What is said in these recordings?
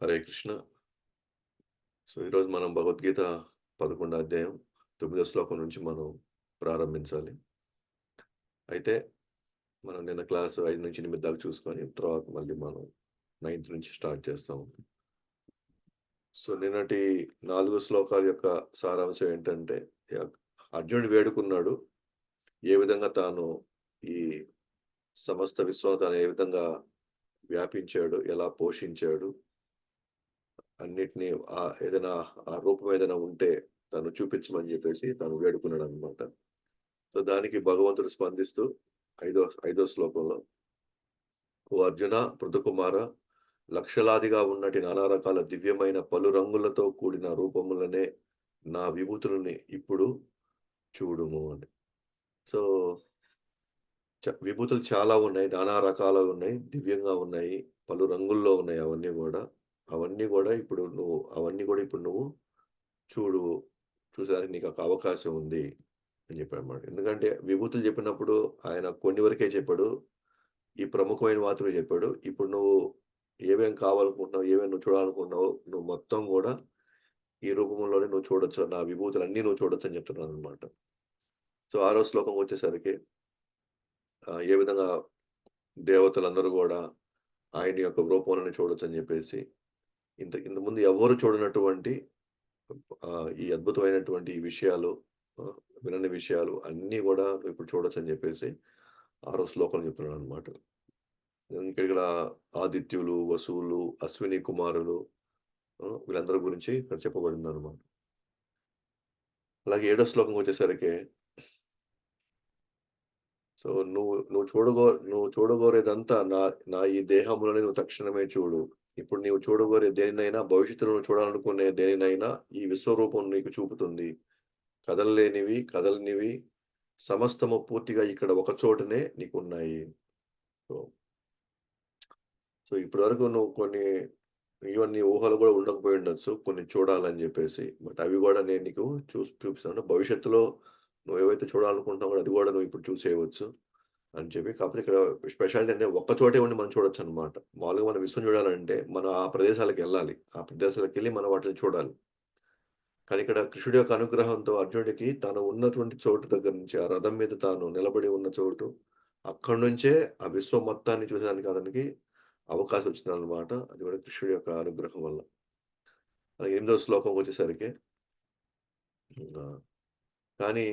హరే కృష్ణ. ఈరోజు మనం భగవద్గీత 11 అధ్యాయం 9 శ్లోకం నుంచి మనం ప్రారంభించాలి. అయితే మనం నిన్న క్లాస్ 5-8 దాకా చూసుకొని తర్వాత మళ్ళీ మనం 9 నుంచి స్టార్ట్ చేస్తాం. నిన్నటి 4 శ్లోకాల యొక్క సారాంశం ఏంటంటే, యాక్ అర్జునుడు వేడుకున్నాడు. ఏ విధంగా తాను ఈ సమస్త విశ్వం తాను ఏ విధంగా వ్యాపించాడు, ఎలా పోషించాడు, అన్నిటిని ఏదైనా ఆ రూపం ఏదైనా ఉంటే తను చూపించమని జెప్పేసి తను వేడుకున్నాడనమాట. దానికి భగవంతుడు స్పందిస్తూ ఐదో ఐదో శ్లోకంలో, "ఓ అర్జున పృథుకుమార, లక్షలాదిగా ఉన్నటి నానా రకాల దివ్యమైన పలు రంగులతో కూడిన రూపములనే నా విభూతులని ఇప్పుడు చూడుము" అని. సో, విభూతులు చాలా ఉన్నాయి. నానా రకాలుగున్నాయి. దివ్యంగా ఉన్నాయి. పలు రంగుల్లో ఉన్నాయి అవన్నీ గూడా. అవన్నీ గూడా ఇప్పుడు నువ్వు చూడు. చూసేదానికి నీకొక అవకాశం ఉంది అని చెప్పాడన్నమాట. ఎందుకంటే విభూతులు చెప్పినప్పుడు ఆయన కొన్ని వరకే చెప్పాడు. ఈ ప్రముఖమైనవి మాత్రమే చెప్పాడు. ఇప్పుడు నువ్వు ఏమేం కావాలనుకుంటున్నావు, ఏమేం నువ్వు చూడాలనుకుంటున్నావో నువ్వు మొత్తం గూడా ఈ రూపంలోనే నువ్వు చూడొచ్చు. నా విభూతులన్నీ నువ్వు చూడొచ్చని చెప్తున్నానన్నమాట. ఆరో శ్లోకంకొచ్చేసరికి ఏ విధంగా దేవతలందరూ గూడా ఆయన యొక్క రూపంలోనే చూడొచ్చని జెప్పేసి, ఇంతకుముందు ఎవ్వరు చూడనటువంటి ఈ అద్భుతమైనటువంటి ఈ విషయాలు, వినని విషయాలు అన్నీ గూడా నువ్విప్పుడు చూడొచ్చని జెప్పేసి, ఆరో శ్లోకంలో చెప్తున్నాడనమాట. ఇక్కడ ఆదిత్యులు, వసువులు, అశ్విని కుమారులు, వీళ్ళందరి గురించి ఇక్కడ చెప్పబడిందనమాట. అలాగే ఏడో శ్లోకంకొచ్చేసరికి, సో, నువ్వు చూడగోరేదంతా నా నా ఈ దేహంలోనే నువ్వు తక్షణమే చూడు. ఇప్పుడు నీవు చూడగోరే దేనినైనా, భవిష్యత్తులో నువ్వు చూడాలనుకునే దేనినైనా ఈ విశ్వరూపం నీకు చూపుతుంది. కదలలేనివి, కదలనివి సమస్తము పూర్తిగా ఇక్కడ ఒక చోటనే నీకున్నాయి. సో, ఇప్పటి వరకు నువ్వు ఈవెన్ నీ ఊహలు గూడా ఉండకపోయుండొచ్చు. కొన్ని చూడాలని జెప్పేసి. బట్ అవి గూడా నేను నీకు చూపిస్తాను. భవిష్యత్తులో నువ్వేవైతే చూడాలనుకుంటున్నావో అది గూడా నువ్వు ఇప్పుడు చూసేయవచ్చు అని చెప్పి. కాకపోతే ఇక్కడ స్పెషాలిటీ అంటే ఒక్క చోటే ఉండి మనం చూడొచ్చనమాట. మామూలుగా మనం విశ్వం చూడాలంటే మనం ఆ ప్రదేశాలకెళ్ళాలి. ఆ ప్రదేశాలకెళ్ళి మనం వాటిని చూడాలి. కానీ ఇక్కడ కృష్ణుడి యొక్క అనుగ్రహంతో అర్జునుడికి తాను ఉన్నటువంటి చోటు దగ్గర నుంచి ఆ రథం మీద తాను నిలబడి ఉన్న చోటు, అక్కడి నుంచే ఆ విశ్వం మొత్తాన్ని చూసేదానికి అతనికి అవకాశం వచ్చిందనమాట. అది కూడా కృష్ణుడి యొక్క అనుగ్రహం వల్ల. అలాగే 8వ శ్లోకంకొచ్చేసరికి ఆహ్, కానీ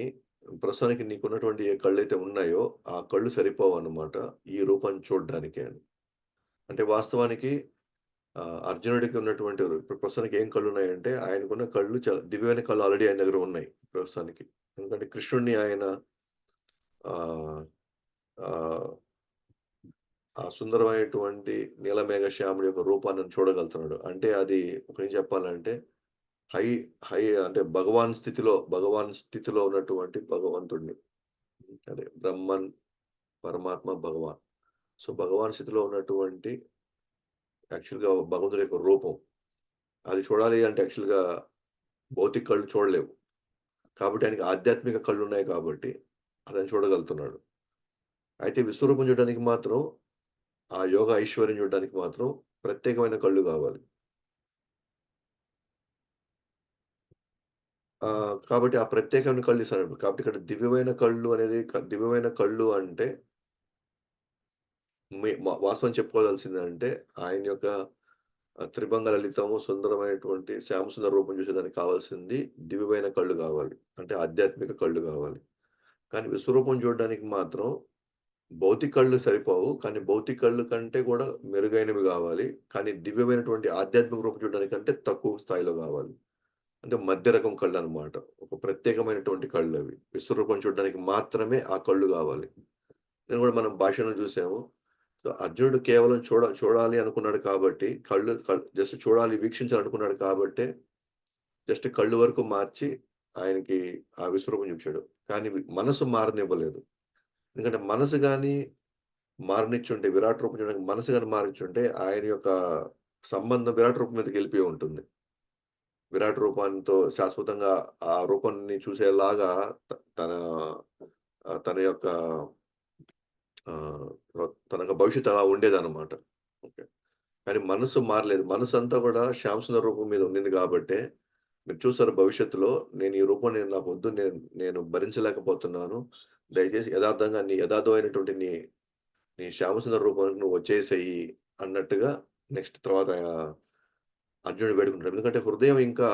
ప్రస్తుతానికి నీకున్నటువంటి ఏ కళ్ళైతే ఉన్నాయో, ఆ కళ్ళు సరిపోవన్నమాట ఈ రూపాన్ని చూడ్డానికి అని. అంటే వాస్తవానికి అర్జునుడికి ఉన్నటువంటి ఇప్పుడు ప్రస్తుతానికి ఏం కళ్ళున్నాయంటే, ఆయనకున్న కళ్ళు చాలా దివ్యమైన కళ్ళు ఆల్రెడీ ఆయన దగ్గర ఉన్నాయి ప్రస్తుతానికి. ఎందుకంటే కృష్ణుడిని ఆయన ఆహ్, ఆహ్, ఆ సుందరమైనటువంటి నీలమేఘ శ్యాముడి యొక్క రూపాన్ని చూడగలుగుతున్నాడు. అంటే అది ఒకటి చెప్పాలంటే హై హై అంటే భగవాన్ స్థితిలో ఉన్నటువంటి భగవంతుడిని. అదే బ్రహ్మన్, పరమాత్మ, భగవాన్. భగవాన్ స్థితిలో ఉన్నటువంటి యాక్చువల్‌గా భగవంతుడి యొక్క రూపం. అది చూడాలి అంటే యాక్చువల్‌గా భౌతిక కళ్ళు చూడలేవు. కాబట్టి ఆయనకి ఆధ్యాత్మిక కళ్ళున్నాయి కాబట్టి అతను చూడగలుగుతున్నాడు. అయితే విశ్వరూపం చూడడానికి మాత్రం ఆ యోగ ఐశ్వర్యం చూడడానికి మాత్రం ప్రత్యేకమైన కళ్ళు గావాలి. కాబట్టి ఆ ప్రత్యేకమైన కళ్ళు ఇస్తాడు. కాబట్టి ఇక్కడ దివ్యమైన కళ్ళు అనేది దివ్యమైన కళ్ళు అంటే వాస్తవం చెప్పుకోవాల్సిందంటే ఆయన యొక్క త్రిభంగ లలితము సుందరమైనటువంటి శ్యామసుందర రూపం చూసేదానికి కావాల్సింది దివ్యమైన కళ్ళు గావాలి. అంటే ఆధ్యాత్మిక కళ్ళు గావాలి. కానీ విశ్వరూపం చూడడానికి మాత్రం భౌతిక కళ్ళు సరిపోవు. కానీ భౌతిక కళ్ళు కంటే గూడా మెరుగైనవి గావాలి. కానీ దివ్యమైనటువంటి ఆధ్యాత్మిక రూపం చూడడానికంటే తక్కువ స్థాయిలో గావాలి. అంటే మధ్య రకం కళ్ళనమాట. ఒక ప్రత్యేకమైనటువంటి కళ్ళవి. విశ్వరూపం చూడడానికి మాత్రమే ఆ కళ్ళు గావాలి. నేను గూడా మనం భాషలో జూసాము. అర్జునుడు కేవలం చూడాలి అనుకున్నాడు కాబట్టి, జస్ట్ చూడాలి, వీక్షించాలనుకున్నాడు కాబట్టే, జస్ట్ కళ్ళు వరకు మార్చి ఆయనకి ఆ విశ్వరూపం చూపించాడు. కానీ మనసు మారనివ్వలేదు. ఎందుకంటే మనసు గాని మారనిచ్చుంటే, విరాట్ రూపం చూడడానికి మనసు గాని మారనిచ్చుంటే, ఆయన యొక్క సంబంధం విరాట్ రూపం మీదకెళ్ళిపోయి ఉంటుంది. విరాట్ రూపంతో శాశ్వతంగా ఆ రూపాన్ని చూసేలాగా త తన తన యొక్క ఆహ్, తన యొక్క భవిష్యత్తు అలా ఉండేదనమాట. ఓకే. కానీ మనసు మారలేదు. మనసంతా గూడా శ్యామ్ సుందర్ రూపం మీద ఉండింది గాబట్టే, మీరు చూస్తారు భవిష్యత్తులో ఈ రూపం నాకొద్దు. నేను భరించలేకపోతున్నాను. దయచేసి యథార్థంగా యథార్థమైనటువంటి నీ శ్యామ్ సుందర్ రూపానికి నువ్వు వచ్చేసేయి అన్నట్టుగా నెక్స్ట్ తర్వాత అర్జునుడు వేడుకుంటాడు. ఎందుకంటే హృదయం ఇంకా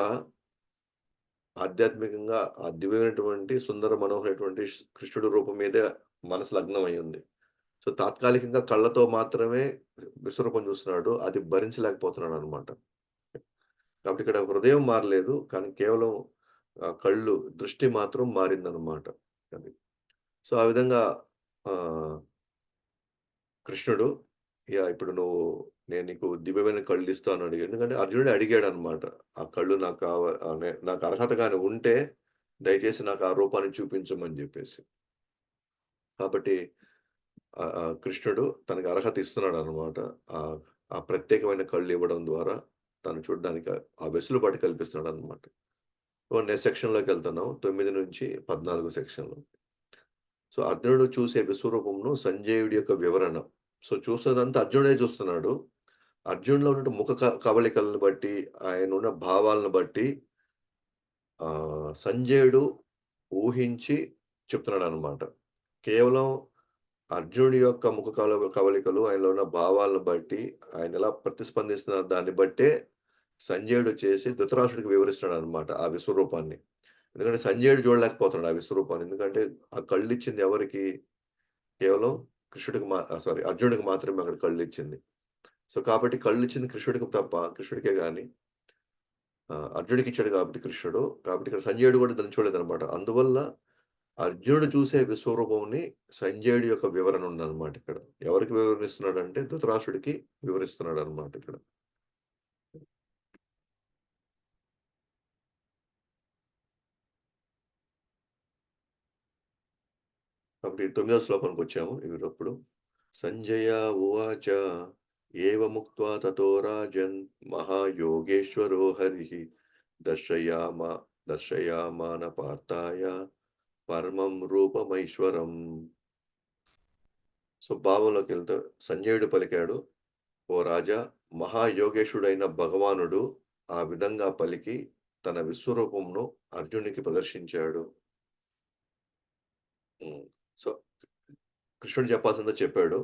ఆధ్యాత్మికంగా ఆ దివ్యమైనటువంటి సుందర మనోహరమైనటువంటి కృష్ణుడి రూపం మీదే మనసు లగ్నమై ఉంది. సో, తాత్కాలికంగా కళ్ళతో మాత్రమే విశ్వరూపం చూస్తున్నాడు. అది భరించలేకపోతున్నాడనమాట. కాబట్టి ఇక్కడ హృదయం మారలేదు. కానీ కేవలం కళ్ళు, దృష్టి మాత్రం మారిందనమాట. అది. సో, ఆ విధంగా ఆహ్, కృష్ణుడు ఇప్పుడు నేను నీకు దివ్యమైన కళ్ళిస్తాను అడిగాడు. ఎందుకంటే అర్జునుడే అడిగాడనమాట. ఆ కళ్ళు నాకు అర్హత గాని ఉంటే దయచేసి నాకు ఆ రూపాన్ని చూపించమని జెప్పేసి. కాబట్టి కృష్ణుడు తనకి అర్హత ఇస్తున్నాడనమాట. ఆహ్, ఆ ప్రత్యేకమైన కళ్ళివ్వడం ద్వారా తను చూడ్డానికి ఆ వెసులుబాటు కల్పిస్తున్నాడనమాట. నెక్స్ట్ సెక్షన్‌లోకెళ్తున్నాం. 9-14 సెక్షన్‌లో. సో, అర్జునుడు చూసే విశ్వరూపంను సంజయుడి యొక్క వివరణ. సో, చూస్తున్నదంతా అర్జునుడే చూస్తున్నాడు. అర్జున్‌లో ఉన్నటు ముఖ కవళికలను బట్టి, ఆయనున్న భావాలను బట్టి సంజయుడు ఊహించి చెప్తున్నాడనమాట. కేవలం అర్జునుడి యొక్క ముఖ కవళికలు, ఆయనలో ఉన్న భావాలను బట్టి, ఆయనెలా ప్రతిస్పందిస్తున్న దాన్ని బట్టే సంజయుడు చేసి ధృతరాష్ట్రుడికి వివరిస్తున్నాడనమాట ఆ విశ్వరూపాన్ని. ఎందుకంటే సంజయుడు చూడలేకపోతున్నాడు ఆ విశ్వరూపాన్ని. ఎందుకంటే ఆ కళ్ళిచ్చింది ఎవరికి? కేవలం అర్జునుడికి మాత్రమే అక్కడ కళ్ళిచ్చింది. సో, కాబట్టి కళ్ళిచ్చింది కృష్ణుడికి తప్ప కృష్ణుడికే గాని అర్జునుడికిచ్చాడు కాబట్టి కృష్ణుడు. కాబట్టి ఇక్కడ సంజయుడు కూడా దాన్ని చూడలేదనమాట. అందువల్ల అర్జునుడు చూసే విశ్వరూపంని సంజయుడి యొక్క వివరణ ఉందనమాట ఇక్కడ. ఎవరికి వివరణిస్తున్నాడంటే ధృతరాష్ట్రుడికి వివరిస్తున్నాడనమాట ఇక్కడ. కాబట్టి 9వ శ్లోకానికొచ్చాము ఇప్పుడు. సంజయ ఉవాచ ఏవముక్త్వా తతో రాజన్ మహాయోగేశ్వరో హరిః దర్శయామ దర్శయామాన పార్థాయ పరమం రూపమైశ్వరం. సో, భావంలోకెళ్తే సంజయుడు పలికాడు, "ఓ రాజా! మహాయోగేశుడైన భగవానుడు ఆ విధంగా పలికి తన విశ్వరూపంను అర్జునుడికి ప్రదర్శించాడు." హ్మ్. సో, కృష్ణుడు చెప్పాల్సిందో చెప్పాడు.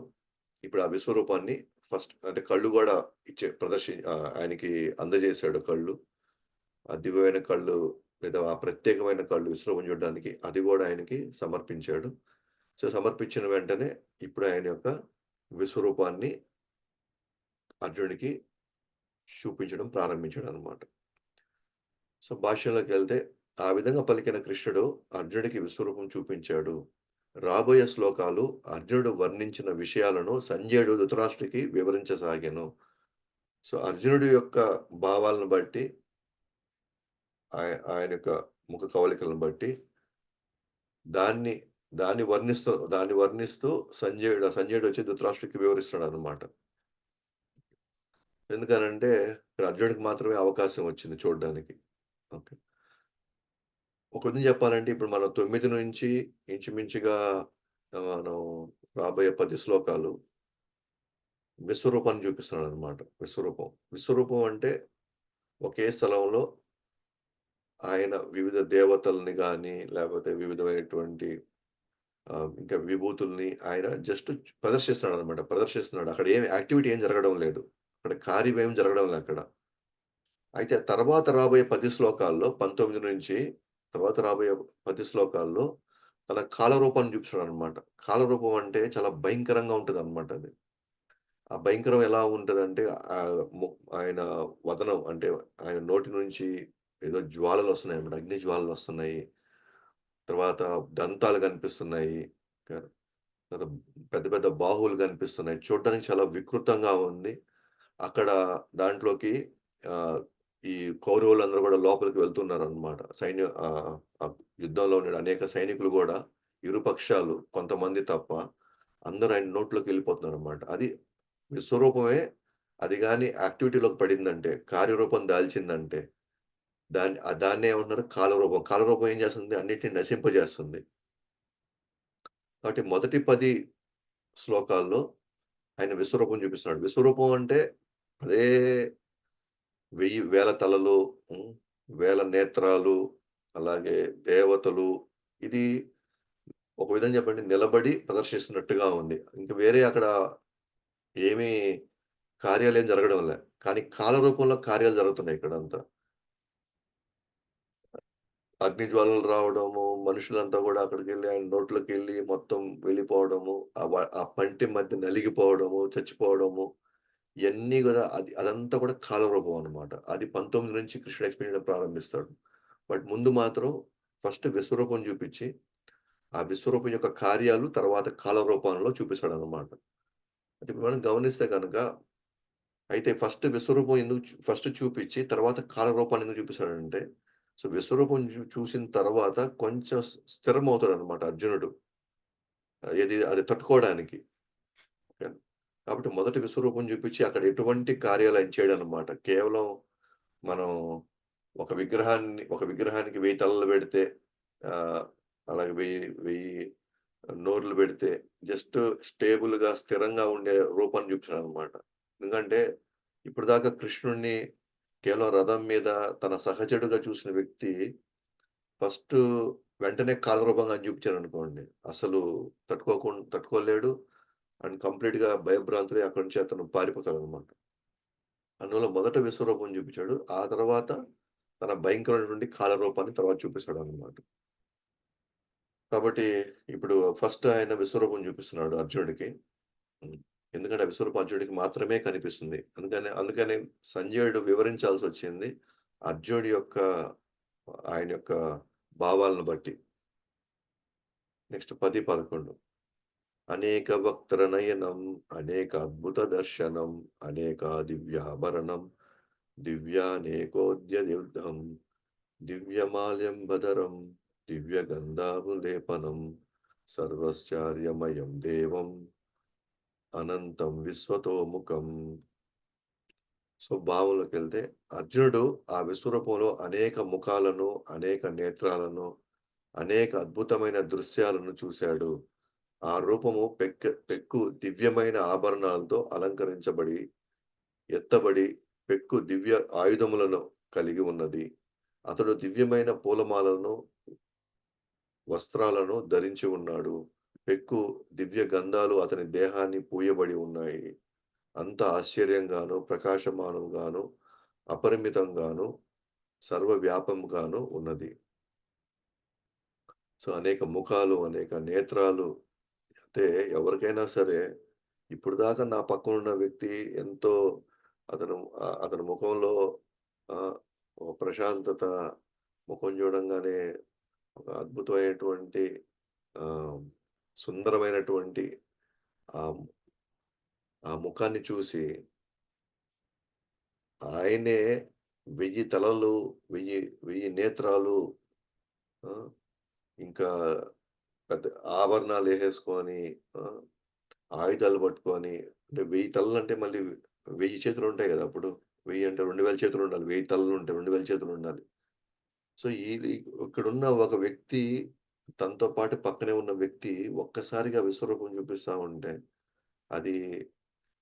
ఇప్పుడు ఆ విశ్వరూపాన్ని ఫస్ట్ అంటే కళ్ళు గూడా ఆయనకి అందజేశాడు కళ్ళు. ఆ దివ్యమైన కళ్ళు లేదా ఆ ప్రత్యేకమైన కళ్ళు విశ్వరూపం చూడడానికి అది గూడా ఆయనకి సమర్పించాడు. సో, సమర్పించిన వెంటనే ఇప్పుడు ఆయన యొక్క విశ్వరూపాన్ని అర్జునుడికి చూపించడం ప్రారంభించాడనమాట. సో, భాష్యంలోకెళ్తే ఆ విధంగా పలికిన కృష్ణుడు అర్జునుడికి విశ్వరూపం చూపించాడు. రాబోయే శ్లోకాలు అర్జునుడు వర్ణించిన విషయాలను సంజయుడు ధృతరాష్ట్రుడికి వివరించసాగెను. సో, అర్జునుడి యొక్క భావాలను బట్టి ఆయన యొక్క ముఖ కవళికలను బట్టి దాన్ని దాన్ని వర్ణిస్తూ సంజయుడొచ్చి ధృతరాష్ట్రుడికి వివరిస్తున్నాడనమాట. ఎందుకనంటే ఇక్కడ అర్జునుడికి మాత్రమే అవకాశం వచ్చింది చూడడానికి. ఓకే. ఒక విధంగా చెప్పాలంటే ఇప్పుడు మనం 9 నుంచి ఇంచుమించుగా మనం రాబోయే 10 శ్లోకాలు విశ్వరూపాన్ని చూపిస్తున్నాడనమాట. విశ్వరూపం. విశ్వరూపం అంటే ఒకే స్థలంలో ఆయన వివిధ దేవతల్ని గాని, లేపోతే వివిధమైనటువంటి ఇంకా విభూతుల్ని ఆయన జస్ట్ ప్రదర్శిస్తున్నాడనమాట. ప్రదర్శిస్తున్నాడు. అక్కడ యాక్టివిటీ ఏం జరగడం లేదు. అక్కడ కార్యమేం జరగడం లే అక్కడ. అయితే తర్వాత రాబోయే 10 శ్లోకాల్లో 19 నుంచి తర్వాత రాబోయే 10 శ్లోకాల్లో తన కాలరూపాన్ని చూపిస్తున్నాడనమాట. కాలరూపం అంటే చాలా భయంకరంగా ఉంటదనమాట అది. ఆ భయంకరం ఎలా ఉంటదంటే ఆహ్, ము ఆయన వదనం అంటే ఆయన నోటి నుంచి ఏదో జ్వాలలొస్తున్నాయన్నమాట. అగ్ని జ్వాలలొస్తున్నాయి. తర్వాత దంతాలు కనిపిస్తున్నాయి. క తర్వాత పెద్ద పెద్ద బాహువులు కనిపిస్తున్నాయి. చూడడానికి చాలా వికృతంగా ఉంది. అక్కడ దాంట్లోకి ఆహ్, ఈ కౌరవులందరూ గూడా లోపలికి వెళ్తున్నారనమాట. ఆహ్, యుద్ధంలో ఉన్న అనేక సైనికులు గూడా ఇరు పక్షాలు కొంతమంది తప్ప అందరూ ఆయన నోట్లోకెళ్ళిపోతున్నారనమాట. అది విశ్వరూపమే అది గాని యాక్టివిటీలోకి పడిందంటే, కార్యరూపం దాల్చిందంటే దాన్నే ఏమంటున్నారు కాలరూపం. కాలరూపం ఏం చేస్తుంది? అన్నిటిని నశింపజేస్తుంది. కాబట్టి మొదటి 10 శ్లోకాల్లో ఆయన విశ్వరూపం చూపిస్తున్నాడు. విశ్వరూపం అంటే అదే వేల తలలు, హ్మ్. వేల నేత్రాలు, అలాగే దేవతలు. ఇది ఒక విధంగా చెప్పండి నిలబడి ప్రదర్శిస్తున్నట్టుగా ఉంది. ఇంక వేరే అక్కడ ఏమీ కార్యాలేం జరగడం లే. కానీ కాల రూపంలో కార్యాలు జరుగుతున్నాయి ఇక్కడంతా. అగ్ని జ్వాలలు రావడము, మనుషులంతా గూడా అక్కడికెళ్ళి ఆయన నోట్లోకెళ్ళి మొత్తం వెళ్ళిపోవడము, ఆ పంటి మధ్య నలిగిపోవడము, చచ్చిపోవడము, ఇయన్నీ గూడా అదంతా కూడా కాలరూపం అన్నమాట. అది 19 నుంచి కృష్ణుడు ఎక్స్‌ప్లెయిన్ చేయడం ప్రారంభిస్తాడు. బట్ ముందు మాత్రం ఫస్ట్ విశ్వరూపం చూపిచ్చి, ఆ విశ్వరూపం యొక్క కార్యాలు తర్వాత కాలరూపంలో చూపిస్తాడన్నమాట. అయితే మనం గమనిస్తే గనక అయితే ఫస్ట్ విశ్వరూపం ఎందుకు ఫస్ట్ చూపిచ్చి తర్వాత కాలరూపాన్ని ఎందుకు చూపిస్తాడంటే, సో, విశ్వరూపం చూసిన తర్వాత కొంచెం స్థిరమవుతాడనమాట అర్జునుడు. ఏది అది తట్టుకోవడానికి. ఓకేనా. కాబట్టి మొదట విశ్వరూపం చూపిచ్చి అక్కడ ఎటువంటి కార్యాలు ఆయన చేయడనమాట. కేవలం మనం ఒక విగ్రహానికి 1000 తలలు పెడితే ఆహ్, అలాగే 1000 నోర్లు పెడితే జస్ట్ స్టేబుల్‌గా, స్థిరంగా ఉండే రూపాన్ని చూపించాడనమాట. ఎందుకంటే ఇప్పటిదాకా కృష్ణుడిని కేవలం రథం మీద తన సహచరుడుగా చూసిన వ్యక్తి ఫస్టు వెంటనే కాలరూపంగా చూపించాడనుకోండి. అసలు తట్టుకోలేడు. అండ్ కంప్లీట్‌గా భయభ్రాంతుడై అక్కడి నుంచి అతను పారిపోతాడనమాట. అందువల్ల మొదట విశ్వరూపం చూపించాడు. ఆ తర్వాత తన భయంకరమైనటువంటి కాలరూపాన్ని తర్వాత చూపిస్తాడనమాట. కాబట్టి ఇప్పుడు ఫస్ట్ ఆయన విశ్వరూపం చూపిస్తున్నాడు అర్జునుడికి. హ్మ్. ఎందుకంటే ఆ విశ్వరూపం అర్జునుడికి మాత్రమే కనిపిస్తుంది. అందుకనే సంజయుడు వివరించాల్సొచ్చింది. అర్జునుడి యొక్క ఆయన యొక్క భావాలను బట్టి. నెక్స్ట్ 10, 11 అనేక వక్త్ర నయనం అనేక అద్భుత దర్శనం అనేకా దివ్యాభరణం దివ్యానేకోద్యయుద్ధం దివ్యమాల్యంబధరం దివ్యగంధానులేపనం సర్వశ్చార్యమయం దేవం అనంతం విశ్వతోముఖం. సో, భావంలోకెళ్తే అర్జునుడు ఆ విశ్వరూపంలో అనేక ముఖాలను, అనేక నేత్రాలను, అనేక అద్భుతమైన దృశ్యాలను చూశాడు. ఆ రూపము పెక్కు దివ్యమైన ఆభరణాలతో అలంకరించబడి, ఎత్తబడి, పెక్కు దివ్య ఆయుధములను కలిగి ఉన్నది. అతడు దివ్యమైన పూలమాలను, వస్త్రాలను ధరించి ఉన్నాడు. పెక్కు దివ్య గంధాలు అతని దేహాన్ని పూయబడి ఉన్నాయి. అంత ఆశ్చర్యంగాను, ప్రకాశమానంగాను, అపరిమితంగాను, సర్వవ్యాపంగాను ఉన్నది. సో, అనేక ముఖాలు, అనేక నేత్రాలు అంటే ఎవరికైనా సరే ఇప్పటిదాకా నా పక్కనున్న వ్యక్తి ఎంతో అతని ముఖంలో ఆహ్, ఒక ప్రశాంతత, ముఖం చూడంగానే ఒక అద్భుతమైనటువంటి ఆహ్, సుందరమైనటువంటి ఆహ్, ఆ ముఖాన్ని చూసి ఆయనే 1000 తలలు, 1000 నేత్రాలు ఆ! ఇంకా పెద్ద ఆభరణాలేసేసుకొని ఆ! ఆయుధాలు పట్టుకొని అంటే 1000 తలలంటే మళ్ళీ 1000 చేతులుంటాయి గదా! అప్పుడు. 1000 అంటే 2000 చేతులుండాలి. 1000 తలలుంటే 2000 చేతులుండాలి. సో, ఈ ఇక్కడున్న ఒక వ్యక్తి తనతో పాటు పక్కనే ఉన్న వ్యక్తి ఒక్కసారిగా విశ్వరూపం చూపిస్తా ఉంటే అది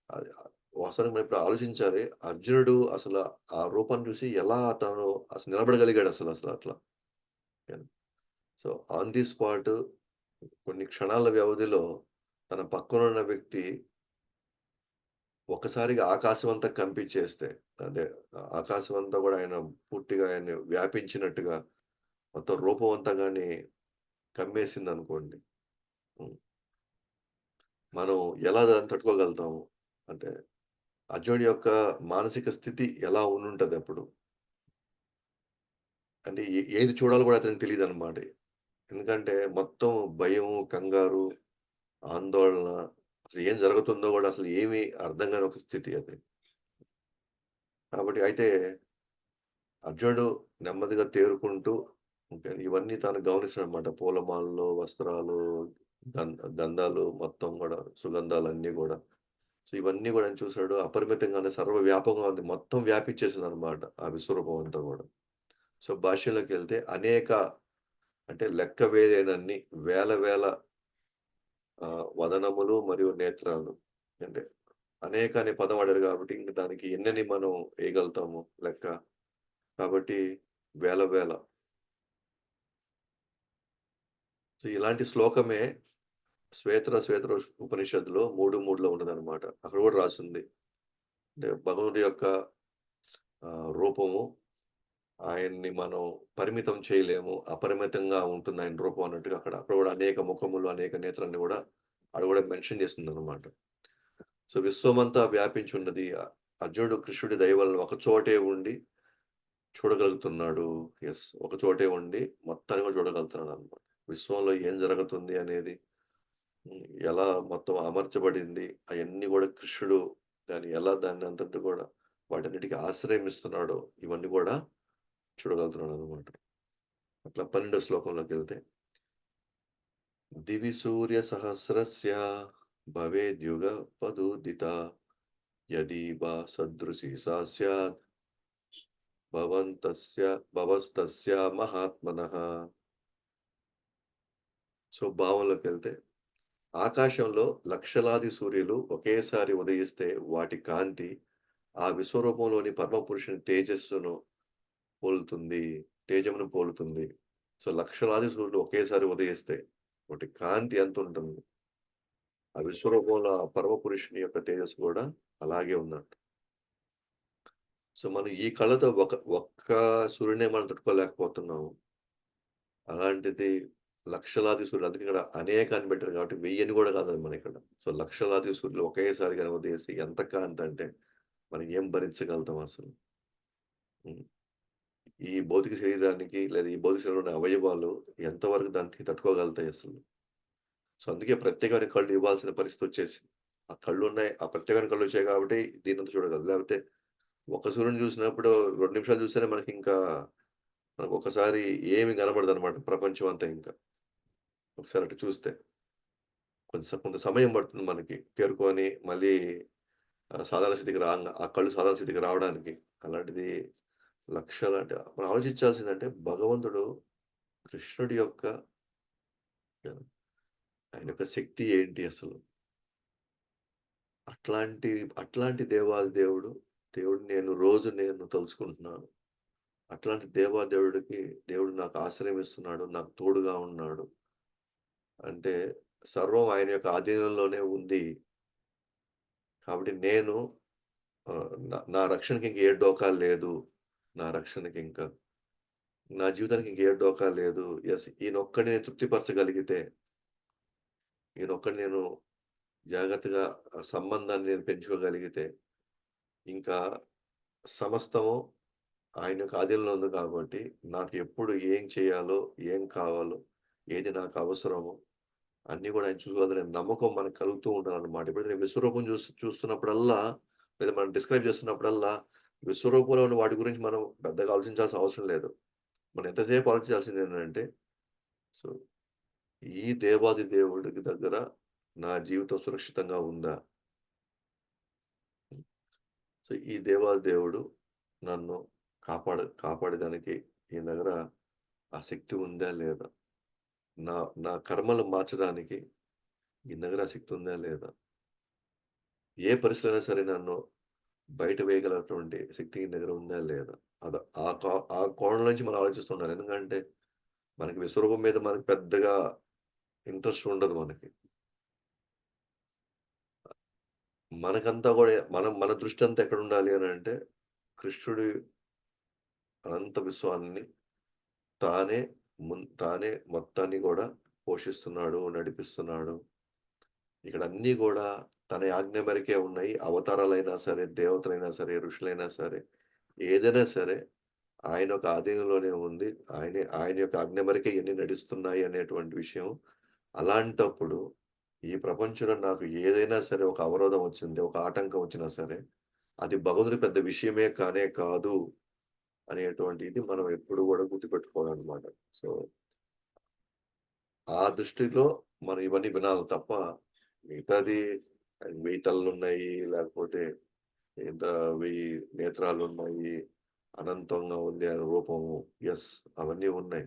అది వాస్తవానికి మనం ఇప్పుడు ఆలోచించాలి. అర్జునుడు అసల ఆ రూపాన్ని చూసి ఎలా తను అసలు నిలబడగలిగాడసలు అట్లా. సో, ఆన్ ది స్పాట్ కొన్ని క్షణాల వ్యవధిలో తన పక్కనున్న వ్యక్తి ఒక్కసారిగా ఆకాశమంతా కంపించేస్తే, అదే ఆకాశమంతా గూడా ఆయన పూర్తిగా ఆయన్ని వ్యాపించినట్టుగా మొత్తం రూపం అంతా గాని కమ్మేసిందనుకోండి. హ్మ్. మనం ఎలా దాన్ని తట్టుకోగలుగుతాము? అంటే అర్జునుడి యొక్క మానసిక స్థితి ఎలా ఉండుంటదప్పుడు? అంటే ఏది చూడాలో గూడా అతనికి తెలీదనమాట. ఎందుకంటే మొత్తం భయం, కంగారు, ఆందోళన అసలు ఏం జరుగుతుందో గూడా అసలు ఏమి అర్థం గాని ఒక స్థితి అది. కాబట్టి అయితే అర్జునుడు నెమ్మదిగా తేరుకుంటూ ఓకే. ఇవన్నీ తాను గమనిస్తాడనమాట. పూలమాలలు, వస్త్రాలు, గంధాలు మొత్తం గూడా సుగంధాలన్నీ గూడా. సో, ఇవన్నీ గూడా ఆయన చూసాడు. అపరిమితంగానే సర్వవ్యాపకంగా ఉంది. మొత్తం వ్యాపించేసిందనమాట ఆ విశ్వరూపం అంతా గూడా. సో, భాష్యంలోకెళ్తే అనేక అంటే లెక్కవేయలేనన్ని వేల వేల వదనములు మరియు నేత్రాలు. అంటే అనేక అనే పదం వాడారు కాబట్టి ఇంక దానికి ఎన్నని మనం ఎయగలుగుతాము లెక్క. కాబట్టి వేల వేల. సో, ఇలాంటి శ్లోకమే శ్వేతర ఉపనిషత్తులో 3:3లో ఉన్నదనమాట. అక్కడ గూడా రాసుంది. అంటే భగవంతుడి యొక్క రూపము ఆయన్ని మనం పరిమితం చేయలేము. అపరిమితంగా ఉంటుంది ఆయన రూపం అన్నట్టుగా అక్కడ గూడా అనేక ముఖములు, అనేక నేత్రాన్ని గూడా ఆడ గూడా మెన్షన్ చేసిందనమాట. సో, విశ్వమంతా వ్యాపించున్నది. అర్జునుడు కృష్ణుడి దయ వలన ఒక చోటే ఉండి చూడగలుగుతున్నాడు. యెస్. ఒక చోటే ఉండి మొత్తాన్ని కూడా చూడగలుగుతున్నాడనమాట. విశ్వంలో ఏం జరుగుతుంది అనేది ఎలా మొత్తం అమర్చబడింది అయన్నీ గూడా కృష్ణుడు ఎలా దాన్ని అంతటిని కూడా వాటన్నిటికి ఆశ్రయం ఇస్తున్నాడో ఇవన్నీ గూడా చూడగలుగుతున్నాడనమాట. అట్లా 12 శ్లోకంలోకెళ్తే దివి సూర్య సహస్రస్య భవేద్యుగపదుదితా యది వా సదృశీ సా స్యాత్ భవంతస్య భవస్తస్య మహాత్మనః. సో, భావంలోకెళ్తే ఆకాశంలో లక్షలాది సూర్యులు ఒకేసారి ఉదయిస్తే వాటి కాంతి ఆ విశ్వరూపంలోని పరమపురుషుని తేజస్సును పోలుతుంది. తేజమును పోలుతుంది. సో, లక్షలాది సూర్యులు ఒకేసారి ఉదయిస్తే వాటి కాంతి ఎంతుంటుంది? ఆ విశ్వరూపంలో ఆ పరమపురుషుని యొక్క తేజస్సు గూడా అలాగే ఉందంట. సో, మనం ఈ కళ్ళతో ఒక్క సూర్యుడినే మనం తట్టుకోలేకపోతున్నాము. అలాంటిది లక్షలాది సూర్యులు అందుకే ఇక్కడ అనేక అని పెట్టారు కాబట్టి 1000 అని గూడా కాదు మనకిక్కడ. సో, లక్షలాది సూర్యులు ఒకేసారి గాని ఉదయిస్తే ఎంత కాంతంటే మనం ఏం భరించగలుగుతాం అసలు. హ్మ్. ఈ భౌతిక శరీరానికి లేదా ఈ భౌతిక శరీరంలో ఉన్న అవయవాలు ఎంతవరకు దానికి తట్టుకోగలుగుతాయి అసలు. సో, అందుకే ప్రత్యేకమైన కళ్ళు ఇవ్వాల్సిన పరిస్థితొచ్చేసింది. ఆ కళ్ళున్నాయి. ఆ ప్రత్యేకమైన కళ్ళొచ్చాయి కాబట్టి దీన్నంతా చూడగలదు. లేకపోతే ఒక సూర్యుడిని చూసినప్పుడు 2 నిమిషాలు చూస్తేనే మనకొకసారి ఏమి కనపడదనమాట ప్రపంచం అంతా ఇంకా. ఒకసారి అటు చూస్తే. కొంత సమయం పడుతుంది మనకి తేరుకొని మళ్ళీ సాధారణ స్థితికి ఆ కళ్ళు సాధారణ స్థితికి రావడానికి. అలాంటిది లక్షలంటే మనం ఆలోచించాల్సిందంటే భగవంతుడు కృష్ణుడి యొక్క ఆయన యొక్క శక్తి ఏంటి అసలు? అట్లాంటి అట్లాంటి దేవాది దేవుడు, నేను తలుచుకుంటున్నాను. అట్లాంటి దేవాదేవుడికి దేవుడు నాకు ఆశ్రయం ఇస్తున్నాడు. నాకు తోడుగా ఉన్నాడు. అంటే సర్వం ఆయన యొక్క ఆధీనంలోనే ఉంది. కాబట్టి నేను నా రక్షణకి ఇంక ఏ డోకా లేదు. నా రక్షణకింక. నా జీవితానికి ఇంక ఏ డోకా లేదు. యెస్. ఈయనొక్కడిని నేను తృప్తిపరచగలిగితే, ఈయనొక్కడిని నేను జాగ్రత్తగా సంబంధాన్ని నేను పెంచుకోగలిగితే, ఇంకా సమస్తము ఆయన యొక్క ఆధీనంలో ఉంది కాబట్టి, నాకు ఎప్పుడు ఏం చేయాలో, ఏం కావాలో, ఏది నాకు అవసరమో అన్నీ గూడా ఆయన చూసుకోగలరనే నమ్మకం మనకు కలుగుతూ ఉండాలన్నమాట. ఎప్పుడైతే నేను విశ్వరూపం చూస్తున్నప్పుడల్లా, లేదా మనం డిస్క్రైబ్ చేస్తున్నప్పుడల్లా, విశ్వరూపంలో ఉన్న వాటి గురించి మనం పెద్దగా ఆలోచించాల్సిన అవసరం లేదు. మనం ఎంతసేపు ఆలోచించాల్సిందేంటంటే, సో, ఈ దేవాది దేవుడికి దగ్గర నా జీవితం సురక్షితంగా ఉందా? సో, ఈ దేవాది దేవుడు నన్ను కాపాడేదానికి ఈయన దగ్గర ఆ శక్తి ఉందా? లేదా? నా నా కర్మలు మార్చడానికి ఈయన దగ్గర ఆ శక్తి ఉందా? లేదా? ఏ పరిస్థితిలో అయినా సరే నన్ను బయట వేయగలటువంటి శక్తి ఈయన దగ్గర ఉందా? లేదా? అద ఆ కోణం నుంచి మనం ఆలోచిస్తుండాలి. ఎందుకంటే, మనకి విశ్వరూపం మీద మనకు పెద్దగా ఇంట్రెస్ట్ ఉండదు మనకి. మనకంతా గూడా మన దృష్టంతా ఎక్కడుండాలి అనంటే, కృష్ణుడి అనంత విశ్వాన్ని తానే తానే మొత్తాన్ని గూడా పోషిస్తున్నాడు, నడిపిస్తున్నాడు. ఇక్కడ అన్నీ గూడా తన ఆజ్ఞ మేరకే ఉన్నాయి. అవతారాలైనా సరే, దేవతలైనా సరే, ఋషులైనా సరే, ఏదైనా సరే ఆయన యొక్క ఆధీనంలోనే ఉంది. ఆయన యొక్క ఆజ్ఞ మేరకే ఇయన్నీ నడుస్తున్నాయి అనేటువంటి విషయం. అలాంటప్పుడు ఈ ప్రపంచంలో నాకు ఏదైనా సరే ఒక అవరోధం వచ్చింది, ఒక ఆటంకం వచ్చినా సరే, అది భగవంతుడి పెద్ద విషయమే కానే కాదు అనేటువంటిది మనం ఎప్పుడు గూడా గుర్తుపెట్టుకోవాలనమాట. సో, ఆ దృష్టిలో మనం ఇవన్నీ వినాలి తప్ప మిగతాది 1000 తలలున్నాయి, లేకపోతే ఇంత 1000 నేత్రాలున్నాయి, అనంతంగా ఉంది ఆయన రూపము. యెస్. అవన్నీ ఉన్నాయి.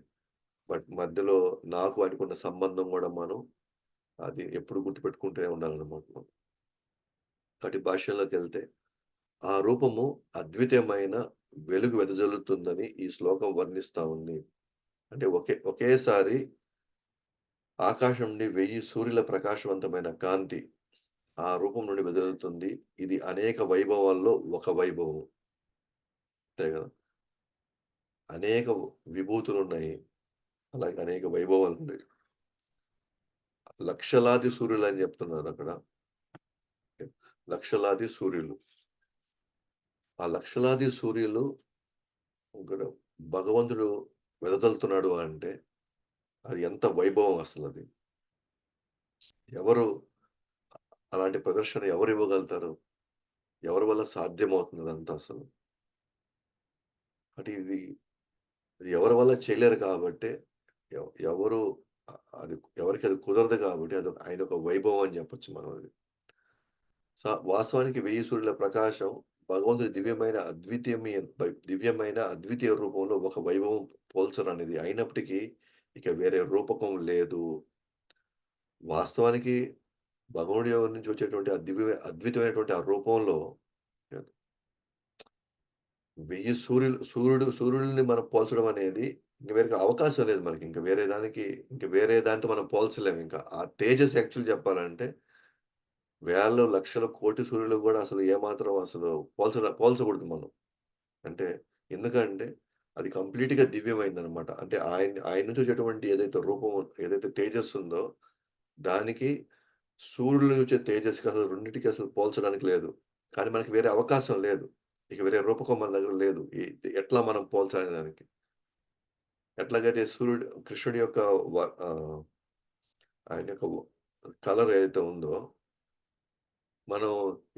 బట్ మధ్యలో నాకు ఆయనకున్న సంబంధం గూడా మనం అది ఎప్పుడు గుర్తుపెట్టుకుంటూనే ఉండాలనమాట మనం. కటి భాష్యంలోకెళ్తే, ఆ రూపము అద్వితీయమైన వెలుగు వెదజల్లుతుందని ఈ శ్లోకం వర్ణిస్తా ఉంది. అంటే ఒకేసారి ఆకాశం నుండి 1000 సూర్యుల ప్రకాశవంతమైన కాంతి ఆ రూపం నుండి వెదజల్లుతుంది. ఇది అనేక వైభవాల్లో ఒక వైభవం. అంతే గదా! అనేక విభూతులున్నాయి. అలాగే అనేక వైభవాలున్నాయి. లక్షలాది సూర్యులని జెప్తున్నారక్కడ. లక్షలాది సూర్యులు. ఆ లక్షలాది సూర్యులు ఇక్కడ భగవంతుడు వెదజల్లుతున్నాడు అంటే, అది ఎంత వైభవం అసలది. ఎవరు అలాంటి ప్రదర్శన ఎవరివ్వగలుగుతారు? ఎవరి వల్ల సాధ్యమవుతుంది ఇదంతా అసలు? అంటే ఇది ఎవరి వల్ల చేయలేరు కాబట్టే, ఎవరు అది ఎవరికీ అది కుదరదు కాబట్టి ఆయనొక వైభవం అని చెప్పొచ్చు మనం అది. వాస్తవానికి 1000 సూర్యుల ప్రకాశం భగవంతుడి దివ్యమైన అద్వితీయ రూపంలో ఒక వైభవం పోల్చరనేది అయినప్పటికీ ఇక వేరే రూపకం లేదు. వాస్తవానికి భగవంతుడి నుంచి వచ్చేటువంటి అద్భుతమైనటువంటి ఆ రూపంలో 1000 సూర్యుడిని మనం పోల్చడం అనేది ఇంక వేరే అవకాశం లేదు మనకి. ఇంక వేరే దానితో మనం పోల్చలేము ఇంకా. ఆ తేజస్ యాక్చువల్లీ చెప్పాలంటే వేల, లక్షల, కోటి సూర్యులు గూడా అసలు ఏమాత్రం అసలు పోల్చకూడదు మనం. అంటే ఎందుకంటే అది కంప్లీట్‌గా దివ్యమైందనమాట. అంటే ఆయన నుంచి వచ్చేటువంటి ఏదైతే తేజస్సు ఉందో దానికి సూర్యుడి నుంచి వచ్చే తేజస్‌కి అసలు రెండిటికి అసలు పోల్చడానికి లేదు. కానీ మనకి వేరే అవకాశం లేదు. ఇక వేరే రూపకం మన దగ్గర లేదు. ఎట్లా మనం పోల్చాలి దానికి? ఎట్లాగైతే కృష్ణుడి యొక్క వ ఆహ్, ఆయన యొక్క కలర్ ఏదైతే ఉందో మనం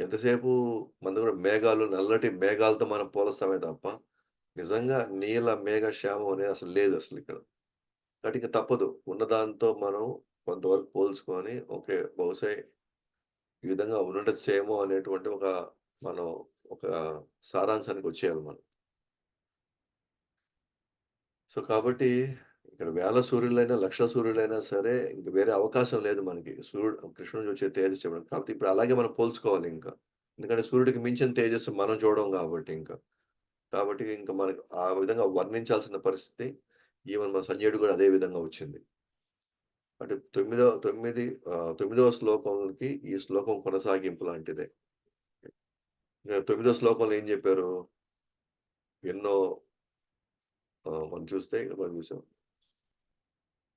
ఎంతసేపు మన దగ్గర నల్లటి మేఘాలతో మనం పోలుస్తామే తప్ప, నిజంగా మేఘ శ్యామం అనేది అసలు లేదు అసలిక్కడ. కాబట్టి ఇంక తప్పదు. ఉన్నదాంతో మనం కొంతవరకు పోల్చుకొని, ఓకే. బహుశా ఈ విధంగా ఉండుండొచ్చేమో అనేటువంటి మనం ఒక సారాంశానికొచ్చేయాలి మనం. కాబట్టి ఇక్కడ వేల సూర్యులైనా, లక్షల సూర్యులైనా సరే ఇంక వేరే అవకాశం లేదు మనకి. కృష్ణుడి నుంచి వచ్చే తేజస్సు చెప్పడం. కాకపోతే ఇప్పుడు అలాగే మనం పోల్చుకోవాలింక. ఎందుకంటే సూర్యుడికి మించిన తేజస్సు మనం చూడం గాబట్టి ఇంక. కాబట్టి ఇంక మనకు ఆ విధంగా వర్ణించాల్సిన పరిస్థితి ఈవెన్ మన సంజయుడు గూడా అదే విధంగా వచ్చింది. అంటే తొమ్మిదవ శ్లోకంకి ఈ శ్లోకం కొనసాగింపు లాంటిదే. తొమ్మిదో శ్లోకంలో ఏం జెప్పారు? ఎన్నో మనం చూస్తే ఇక్కడ మనం చూసాం.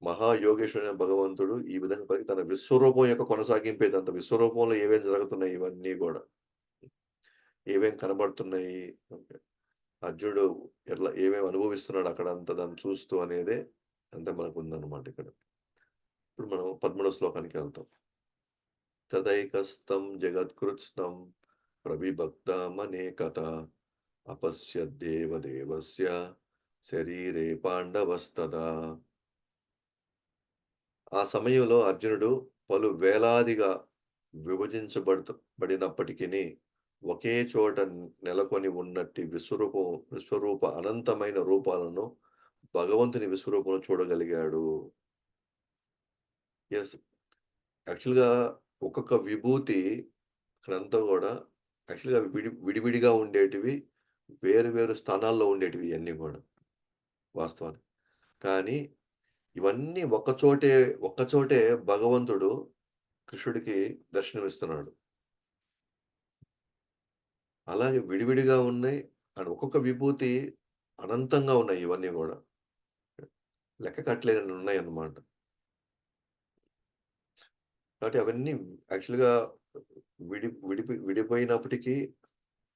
మహాయోగేశ్వరుడైన భగవంతుడు ఈ విధంగా పలికి తన విశ్వరూపం యొక్క కొనసాగింపే ఇదంతా. విశ్వరూపంలో ఏమేం జరుగుతున్నాయి ఇవన్నీ గూడా. ఏమేం కనబడుతున్నాయి. ఓకే. అర్జునుడు ఏమేమి అనుభవిస్తున్నాడు అక్కడంతా దాన్ని చూస్తూ అనేదే అంతా మనకుందన్నమాట ఇక్కడ. ఇప్పుడు మనం 13వ శ్లోకానికి వెళ్తాం. తదైకస్తం జగత్కృత్స్నం ప్రవిభక్తమనేకతా అపశ్యద్దేవదేవస్య శరీరే పాండవస్తదా. ఆ సమయంలో అర్జునుడు పలు వేలాదిగా బడినప్పటికిని ఒకే చోట నెలకొని ఉన్నట్టి విశ్వరూప అనంతమైన రూపాలను భగవంతుని విశ్వరూపంలో చూడగలిగాడు. యెస్. యాక్చువల్‌గా ఒక్కొక్క విభూతి ఇక్కడంతా గూడా యాక్చువల్‌గా అవి విడివిడిగా ఉండేటివి. వేరు వేరు స్థానాల్లో ఉండేటివి ఇయన్నీ గూడా వాస్తవానికి. కానీ ఇవన్నీ ఒక్కచోటే భగవంతుడు కృష్ణుడికి దర్శనమిస్తున్నాడు. అలాగే విడివిడిగా ఉన్నాయి. అండ్ ఒక్కొక్క విభూతి అనంతంగా ఉన్నాయి ఇవన్నీ గూడా. లెక్క కట్టలేనన్ని ఉన్నాయన్నమాట. కాబట్టి అవన్నీ యాక్చువల్‌గా విడిపోయినప్పటికీ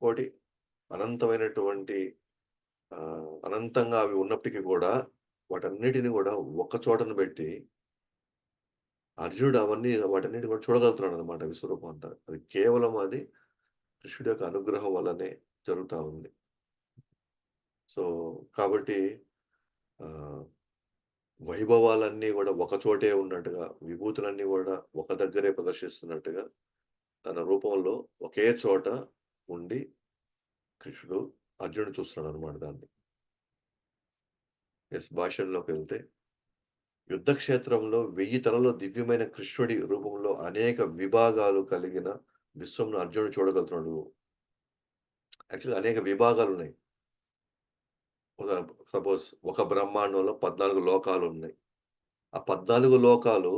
ఒకటి అనంతమైనటువంటి అనంతంగా అవి ఉన్నప్పటికి గూడా వాటన్నిటిని గూడా ఒక్క చోటన బెట్టి అర్జునుడు వాటన్నిటిని కూడా చూడగలుగుతున్నాడన్నమాట విశ్వరూపం అంతా. అది కేవలం అది కృష్ణుడి యొక్క అనుగ్రహం వల్లనే జరుగుతా ఉంది. సో, కాబట్టి ఆహ్, వైభవాలన్నీ గూడా ఒక చోటే ఉన్నట్టుగా, విభూతులన్నీ గూడా ఒక దగ్గరే ప్రదర్శిస్తున్నట్టుగా, తన రూపంలో ఒకే చోట ఉండి కృష్ణుడు, అర్జునుడు చూస్తున్నాడన్నమాట దాన్ని. భాష్యంలోకెళ్తే యుద్ధ క్షేత్రంలో 1000 తలల దివ్యమైన కృష్ణుడి రూపంలో అనేక విభాగాలు కలిగిన విశ్వంలో అర్జునుడు చూడగలుగుతున్నాడు. యాక్చువల్‌గా అనేక విభాగాలున్నాయి. సపోజ్ ఒక బ్రహ్మాండంలో 14 లోకాలున్నాయి. ఆ 14 లోకాలు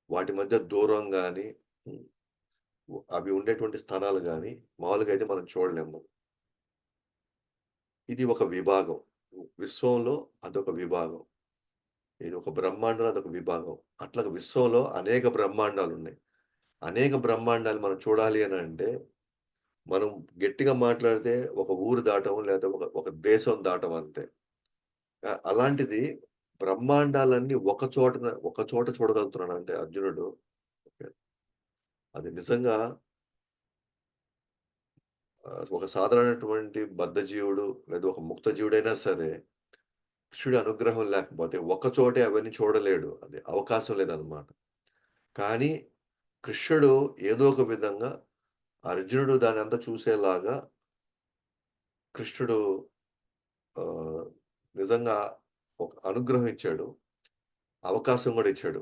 వాటి మధ్య దూరం గాని, హ్మ్. అవి ఉండేటువంటి స్థానాలు గాని, మామూలుగా అయితే మనం చూడలేము. ఇది ఒక విభాగం. విశ్వంలో అదొక విభాగం. ఇది ఒక బ్రహ్మాండంలో అదొక విభాగం. అట్లాగా విశ్వంలో అనేక బ్రహ్మాండాలున్నాయి. అనేక బ్రహ్మాండాలు మనం చూడాలి అనంటే, మనం గట్టిగా మాట్లాడితే ఒక ఊరు దాటం, లేదా ఒక ఒక దేశం దాటం అంతే. అలాంటిది బ్రహ్మాండాలన్నీ ఒక చోట చూడగలుగుతున్నాడంటే అర్జునుడు, ఓకే. అది నిజంగా ఒక సాధారణమైనటువంటి బద్ధజీవుడు లేదా ఒక ముక్త జీవుడైనా సరే, కృష్ణుడి అనుగ్రహం లేకపోతే ఒక్క చోటే అవన్నీ చూడలేడు. అది అవకాశం లేదనమాట. కానీ కృష్ణుడు ఏదో ఒక విధంగా అర్జునుడు దాన్నంతా చూసేలాగా కృష్ణుడు ఆహ్, నిజంగా ఒక అనుగ్రహం ఇచ్చాడు. అవకాశం గూడా ఇచ్చాడు.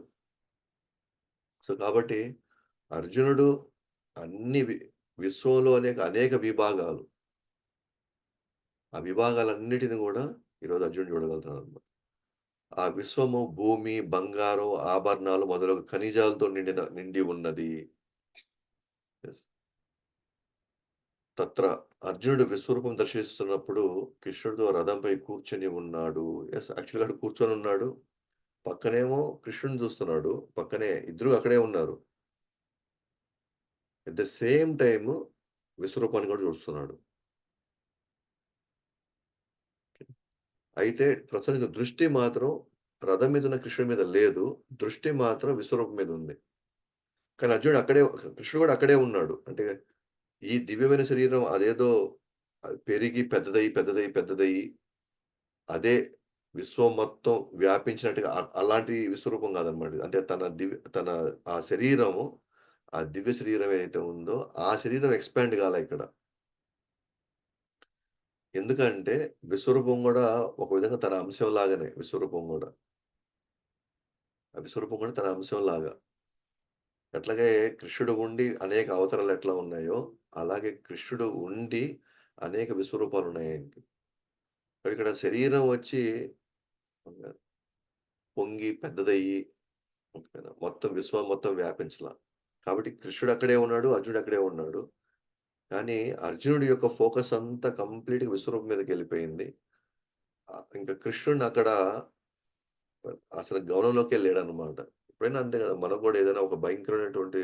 సో, కాబట్టి అర్జునుడు అన్ని విశ్వంలో అనేక విభాగాలు. ఆ విభాగాలన్నిటిని గూడా ఈరోజు అర్జునుడు చూడగలుగుతున్నాడన్నమాట. ఆ విశ్వము భూమి, బంగారం, ఆభరణాలు మొదలగు ఖనిజాలతో నిండి ఉన్నది. యెస్. తత్ర అర్జునుడు విశ్వరూపం దర్శిస్తున్నప్పుడు కృష్ణుడితో రథంపై కూర్చొని ఉన్నాడు. యెస్. యాక్చువల్‌గా అక్కడ కూర్చొనున్నాడు. పక్కనేమో కృష్ణుడిని చూస్తున్నాడు. పక్కనే ఇద్దరు అక్కడే ఉన్నారు. ఎట్ ద సేమ్ టైమ్ విశ్వరూపాన్ని కూడా చూస్తున్నాడు. అయితే ప్రస్తుతానికి దృష్టి మాత్రం రథం మీద ఉన్న కృష్ణుడి మీద లేదు. దృష్టి మాత్రం విశ్వరూపం మీద ఉంది. కానీ అర్జునుడు అక్కడే కృష్ణుడు కూడా అక్కడే ఉన్నాడు. అంటే ఈ దివ్యమైన శరీరం అదేదో పెరిగి పెద్దదయ్యి అదే విశ్వం మొత్తం వ్యాపించినట్టుగా అలాంటి విశ్వరూపం కాదనమాట. అంటే తన ఆ శరీరము, ఆ దివ్య శరీరం ఏదైతే ఉందో, ఆ శరీరం ఎక్స్‌పాండ్ కాలే ఇక్కడ. ఎందుకంటే విశ్వరూపం గూడా ఒక విధంగా తన అంశం లాగానే విశ్వరూపం గూడా. ఆ విశ్వరూపం గూడా తన అంశం లాగా. ఎట్లాగే కృష్ణుడు ఉండి అనేక అవతారాలు ఎట్లా ఉన్నాయో, అలాగే కృష్ణుడు ఉండి అనేక విశ్వరూపాలున్నాయి ఆయనకి. ఇక్కడ శరీరం వచ్చి పొంగి పెద్దదయ్యి, ఓకేనా, మొత్తం విశ్వం మొత్తం వ్యాపించలా. కాబట్టి కృష్ణుడు అక్కడే ఉన్నాడు. అర్జునుడు అక్కడే ఉన్నాడు. కానీ అర్జునుడి యొక్క ఫోకస్ అంతా కంప్లీట్‌గా విశ్వరూపం మీదకెళ్ళిపోయింది. ఇంకా కృష్ణుడిని అక్కడ అసలు గమనంలోకే లేడన్నమాట. ఎప్పుడైనా అంతే కదా! మనకు కూడా ఏదైనా ఒక భయంకరమైనటువంటి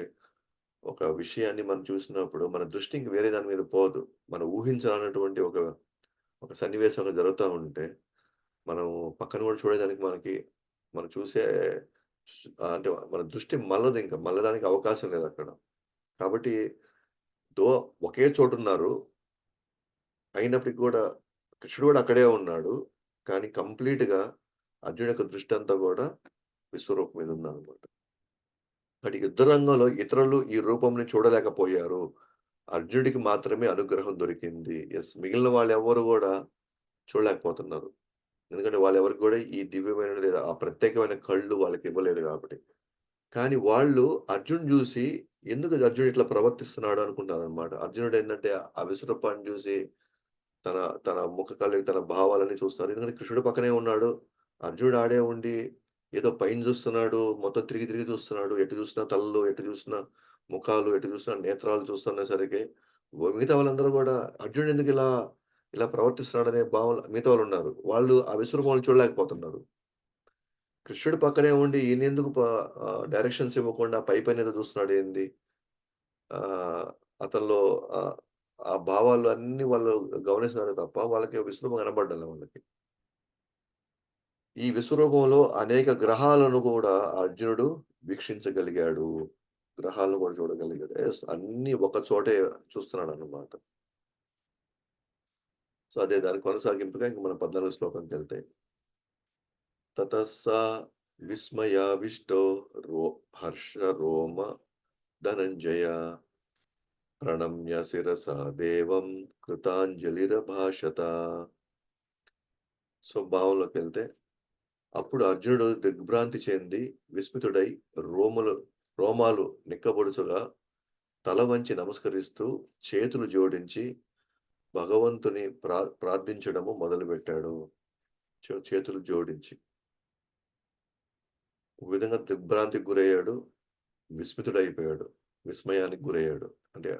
ఒక విషయాన్ని మనం చూసినప్పుడు మన దృష్టి ఇంక వేరే దాని మీద పోదు. మనం ఊహించరానటువంటి ఒక సన్నివేశం అక్కడ జరుగుతా ఉంటే, మనం పక్కన కూడా చూడేదానికి మనం చూసే అంటే మన దృష్టి మళ్ళడానికి అవకాశం లేదక్కడ. కాబట్టి దో ఒకే చోటున్నారు. అయినప్పటికి గూడా కృష్ణుడు గూడా అక్కడే ఉన్నాడు. కానీ కంప్లీట్‌గా అర్జునుడి యొక్క దృష్టంతా గూడా విశ్వరూపం మీద ఉందన్నమాట. అంటే యుద్ధ రంగంలో ఇతరులు ఈ రూపంని చూడలేకపోయారు. అర్జునుడికి మాత్రమే అనుగ్రహం దొరికింది. యెస్. మిగిలిన వాళ్ళెవ్వరు గూడా చూడలేకపోతున్నారు. ఎందుకంటే వాళ్ళెవరికి గూడా ఈ దివ్యమైన లేదా ఆ ప్రత్యేకమైన కళ్ళు వాళ్ళకివ్వలేదు గాబట్టి. కానీ వాళ్ళు అర్జున్‌ని జూసి ఎందుకు అర్జునుడు ఇట్లా ప్రవర్తిస్తున్నాడు అనుకుంటారనమాట. అర్జునుడేంటంటే ఆ విశ్వరూపాన్ని జూసి తన తన ముఖ కవళిక, తన భావాలన్నీ చూస్తున్నారు. ఎందుకంటే కృష్ణుడు పక్కనే ఉన్నాడు. అర్జునుడు ఆడే ఉండి ఏదో పైన చూస్తున్నాడు. మొత్తం తిరిగి చూస్తున్నాడు. ఎటు చూసినా తలలు, ఎటు చూసినా ముఖాలు, ఎటు చూసినా నేత్రాలు చూస్తున్నసరికి మిగతా వాళ్ళందరూ గూడా అర్జునుడు ఇలా ప్రవర్తిస్తున్నాడనే భావన మిగతా వాళ్ళున్నారు. వాళ్ళు ఆ విశ్వరూపాన్ని చూడలేకపోతున్నారు. కృష్ణుడు పక్కనే ఉండి ఈయనెందుకు డైరెక్షన్స్ ఇవ్వకుండా పైపైనేదో చూస్తున్నాడేంది? ఆహ్, అతనిలో ఆహ్, ఆ భావాలు అన్నీ వాళ్ళు గమనిస్తున్నారు తప్ప వాళ్ళకి విశ్వరూపం కనపడడంలే వాళ్ళకి. ఈ విశ్వరూపంలో అనేక గ్రహాలను కూడా అర్జునుడు వీక్షించగలిగాడు. గ్రహాలను కూడా చూడగలిగాడు. యెస్. అన్నీ ఒక చోటే చూస్తున్నాడన్నమాట. సో, అదే దాని కొనసాగింపుగా ఇంక మనం 14 శ్లోకంకెళ్తే. తతः స విస్మయావిష్టో రో హర్ష రోమ ధనంజయ ప్రణమ్య శిరసా దేవం కృతాంజలిరభాషత. సో, భావంలోకెళ్తే అప్పుడు అర్జునుడు దిగ్భ్రాంతి చెంది విస్మితుడై రోమాలు నిక్కబొడుచుగా తల వంచి నమస్కరిస్తూ చేతులు జోడించి భగవంతుని ప్రార్థించడము మొదలుపెట్టాడు. చేతులు జోడించి. ఒక విధంగా దిగ్భ్రాంతికి గురయ్యాడు. విస్మితుడైపోయాడు. విస్మయానికి గురయ్యాడు. అంటే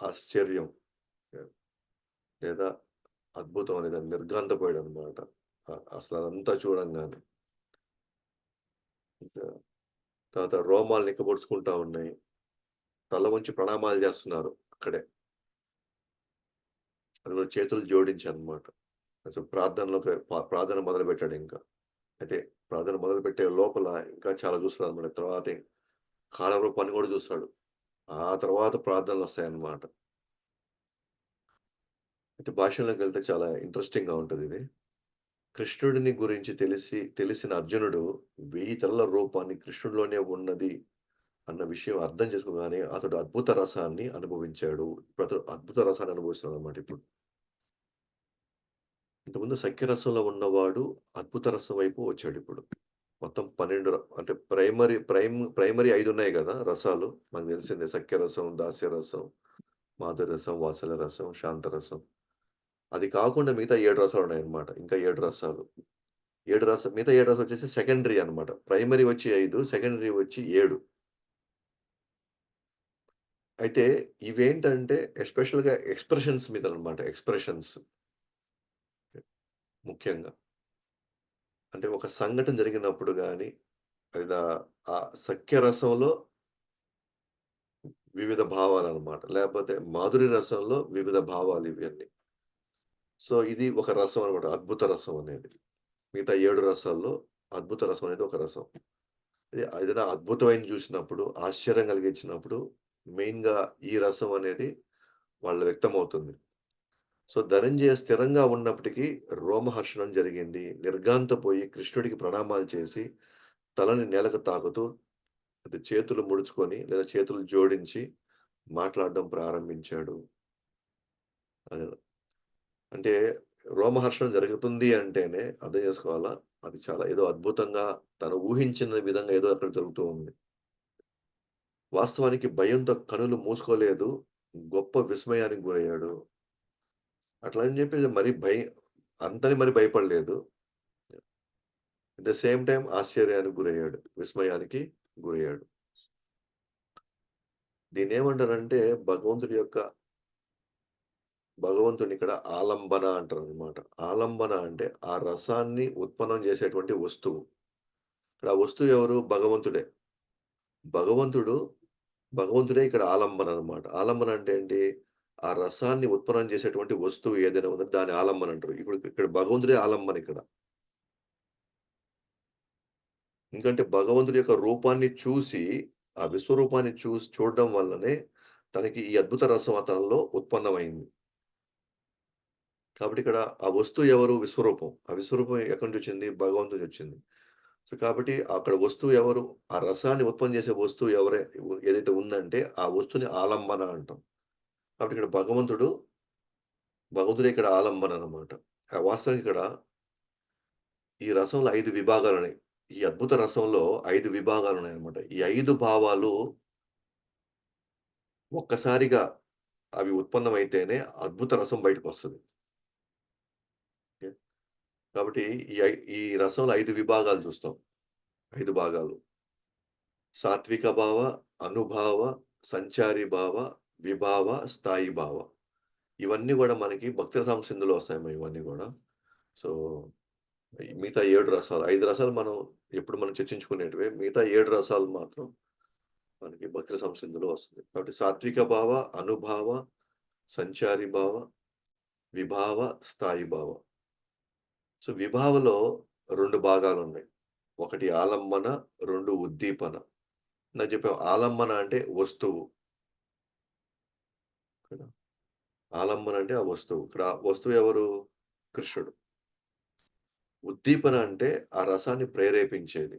ఆశ్చర్యం లేదా అద్భుతం లేదా నిర్ఘాంతపోయాడనమాట. అసలదంతా చూడంగానే. ఇంకా తర్వాత రోమాలు నిక్కబొడుచుకుంటా ఉన్నాయి. తల వంచి ప్రణామాలు చేస్తున్నారు అక్కడే. అది కూడా చేతులు జోడించనమాట. అసలు ప్రార్థన మొదలుపెట్టాడింకా. అయితే ప్రార్థన మొదలుపెట్టే లోపల ఇంకా చాలా చూస్తున్నాడనమాట. తర్వాత కాలవరపు పని కూడా చూస్తాడు. ఆ తర్వాత ప్రార్థనలొస్తాయన్నమాట. అయితే భాషల్లోకెళ్తే చాలా ఇంట్రెస్టింగ్‌గా ఉంటదిది. కృష్ణుడిని గురించి తెలిసిన అర్జునుడు 1000 తలల రూపాన్ని కృష్ణుడిలోనే ఉన్నది అన్న విషయం అర్థం చేసుకోగానే అతడు అద్భుత రసాన్ని అనుభవించాడు. ఇప్పుడు అతడు అద్భుత రసాన్ని అనుభవిస్తున్నాడన్నమాట ఇప్పుడు. ఇంతకుముందు సఖ్యరసంలో ఉన్నవాడు అద్భుత రసం వైపు వచ్చాడిప్పుడు. మొత్తం 12 అంటే ప్రైమరీ 5 ఉన్నాయి గదా! రసాలు. మనకు తెలిసిందే సఖ్యరసం, దాస్యరసం, మాధురరసం, వాత్సల్యరసం, శాంతరసం. అది కాకుండా మిగతా 7 రసాలున్నాయన్నమాట. ఇంకా 7 రసాలు. 7 మిగతా 7 రసాలు వచ్చేసి సెకండరీ అన్నమాట. ప్రైమరీ వచ్చి 5, సెకండరీ వచ్చి 7. అయితే ఇవేంటంటే ఎస్పెషల్‌గా ఎక్స్‌ప్రెషన్స్ మీదనమాట. ఎక్స్‌ప్రెషన్స్ ముఖ్యంగా. అంటే ఒక సంఘటన జరిగినప్పుడు గాని, లేదా ఆ సఖ్య రసంలో వివిధ భావాలనమాట. లేపోతే మాధురి రసంలో వివిధ భావాలు ఇవన్నీ. సో, ఇది ఒక రసం అనమాట. అద్భుత రసం అనేది. మిగతా 7 రసాల్లో అద్భుత రసం అనేది ఒక రసం. ఏదైనా అద్భుతమైనది చూసినప్పుడు, ఆశ్చర్యం కలిగించినప్పుడు మెయిన్‌గా ఈ రసం అనేది వాళ్ళలో వ్యక్తమవుతుంది. సో, ధనంజయ స్థిరంగా ఉన్నప్పటికీ రోమహర్షణం జరిగింది. నిర్ఘాంతపోయి కృష్ణుడికి ప్రణామాలు చేసి, తలని నేలకు తాకుతూ అది చేతులు ముడుచుకొని లేదా చేతులు జోడించి మాట్లాడడం ప్రారంభించాడు. అది అంటే రోమహర్షణం జరుగుతుంది అంటేనే అర్థం చేసుకోవాలా, అది చాలా ఏదో అద్భుతంగా తను ఊహించిన విధంగా ఏదో అక్కడ జరుగుతూ ఉంది. వాస్తవానికి భయంతో కనులు మూసుకోలేదు. గొప్ప విస్మయానికి గురయ్యాడు. అట్లా అని చెప్పి అంతని మరి భయపడలేదు. అట్ ద సేమ్ టైమ్ ఆశ్చర్యానికి గురయ్యాడు. విస్మయానికి గురయ్యాడు. దీన్నేమంటారంటే భగవంతుడి యొక్క భగవంతుడినిక్కడ ఆలంబన అంటారనమాట. ఆలంబన అంటే ఆ రసాన్ని ఉత్పన్నం చేసేటువంటి వస్తువు. ఇక్కడ ఆ వస్తువు ఎవరు? భగవంతుడే. భగవంతుడు భగవంతుడే ఇక్కడ ఆలంబన అనమాట. ఆలంబన అంటే ఏంటి? ఆ రసాన్ని ఉత్పన్నం చేసేటువంటి వస్తువు ఏదైనా ఉందంటే దాన్ని ఆలంబన అంటారు. ఇప్పుడు ఇక్కడ భగవంతుడే ఆలంబన ఇక్కడ. ఎందుకంటే భగవంతుడి యొక్క రూపాన్ని చూసి, ఆ విశ్వరూపాన్ని చూడడం వల్లనే తనకి ఈ అద్భుత రసం అతనిలో ఉత్పన్నమైంది. కాబట్టి ఇక్కడ ఆ వస్తువు ఎవరు? విశ్వరూపం. ఆ విశ్వరూపం ఎక్కడి నుంచొచ్చింది? భగవంతుడి నుంచొచ్చింది. సో, కాబట్టి అక్కడ వస్తువు ఎవరు? ఆ రసాన్ని ఉత్పన్నం చేసే వస్తువు ఏదైతే ఉందంటే, ఆ వస్తువుని ఆలంబన అంటాం. కాబట్టి ఇక్కడ భగవంతుడే ఇక్కడ ఆలంబన అన్నమాట. వాస్తవానికి ఇక్కడ ఈ రసంలో 5 విభాగాలున్నాయి. ఈ అద్భుత రసంలో 5 విభాగాలున్నాయన్నమాట. ఈ 5 భావాలు ఒక్కసారిగా అవి ఉత్పన్నమైతేనే అద్భుత రసం బయటకొస్తది. ఓకే. కాబట్టి ఈ రసంలో 5 విభాగాలు చూస్తాం. 5 భాగాలు. సాత్విక భావ, అనుభావ, సంచారి భావ, విభావ, స్థాయి భావ. ఇవన్నీ గూడా మనకి భక్తి రసాంశ సింధులో వస్తాయమ్మా ఇవన్నీ గూడా. సో, మిగతా 7 రసాలు 5 రసాలు మనం చర్చించుకునేటివే. మిగతా 7 రసాలు మాత్రం మనకి భక్తి రసాంశ సింధులో వస్తుంది. కాబట్టి సాత్విక భావ, అనుభావ, సంచారి భావ, విభావ, స్థాయి భావ. సో, విభావలో 2 భాగాలున్నాయి. ఒకటి ఆలంబన, 2 ఉద్దీపన. ఇందాక చెప్పాం ఆలంబన అంటే వస్తువు. కదా! ఆలంబన అంటే ఆ వస్తువు. ఇక్కడ ఆ వస్తువు ఎవరు? కృష్ణుడు. ఉద్దీపన అంటే ఆ రసాన్ని ప్రేరేపించేది.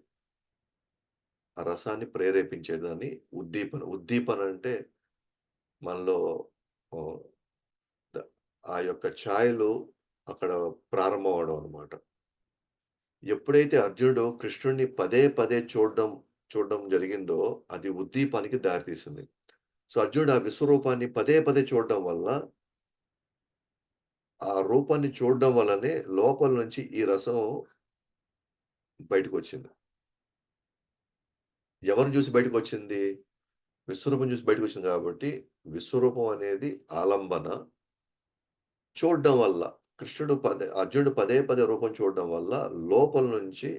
ఆ రసాన్ని ప్రేరేపించేదాన్ని ఉద్దీపన. ఉద్దీపన అంటే మనలో ఆహ్, ద ఆ యొక్క ఛాయలు అక్కడ ప్రారంభం అవ్వడం అన్నమాట. ఎప్పుడైతే అర్జునుడు కృష్ణుడిని పదే పదే చూడడం చూడడం జరిగిందో అది ఉద్దీపనకి దారితీసింది. సో, అర్జునుడు ఆ విశ్వరూపాన్ని పదే పదే చూడడం వల్ల, ఆ రూపాన్ని చూడడం వల్లనే లోపల నుంచి ఈ రసం బయటకొచ్చింది. ఎవరిని చూసి బయటకొచ్చింది? విశ్వరూపం చూసి బయటకొచ్చింది కాబట్టి, విశ్వరూపం అనేది ఆలంబన. చూడడం వల్ల అర్జునుడు పదే పదే రూపం చూడడం వల్ల లోపల నుంచి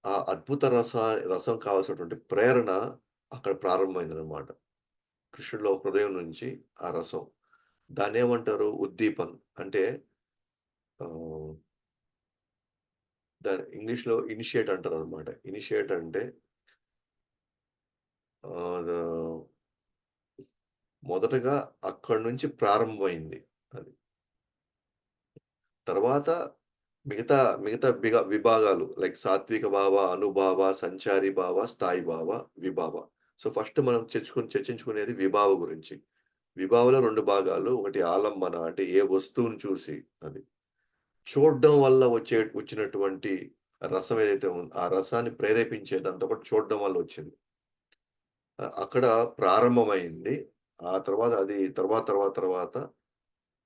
ఆ అద్భుత రసం కావాల్సినటువంటి ప్రేరణ అక్కడ ప్రారంభమైందనమాట. కృష్ణుడిలో హృదయం నుంచి ఆ రసం. దాన్నేమంటారు? ఉద్దీపన్. అంటే ఆహ్, దాన్ని ఇంగ్లీష్‌లో ఇనిషియేట్ అంటారనమాట. ఇనిషియేట్ అంటే దా మొదటగా అక్కడి నుంచి ప్రారంభమైంది అది. తర్వాత మిగతా, మిగతా విభాగాలు లైక్ సాత్విక భావ, అనుభావ, సంచారి భావ, స్థాయి భావ, విభావ. సో, ఫస్ట్ మనం చర్చించుకునేది విభావ గురించి. విభావలో 2 భాగాలు. ఒకటి ఆలంబన అంటే ఏ వస్తువుని చూసి అది. చూడడం వల్ల వచ్చినటువంటి రసం ఏదైతే ఉందో, ఆ రసాన్ని ప్రేరేపించేదంతా కూడా చూడడం వల్ల వచ్చింది. అక్కడ ప్రారంభమైంది. ఆ తర్వాత అది తర్వాత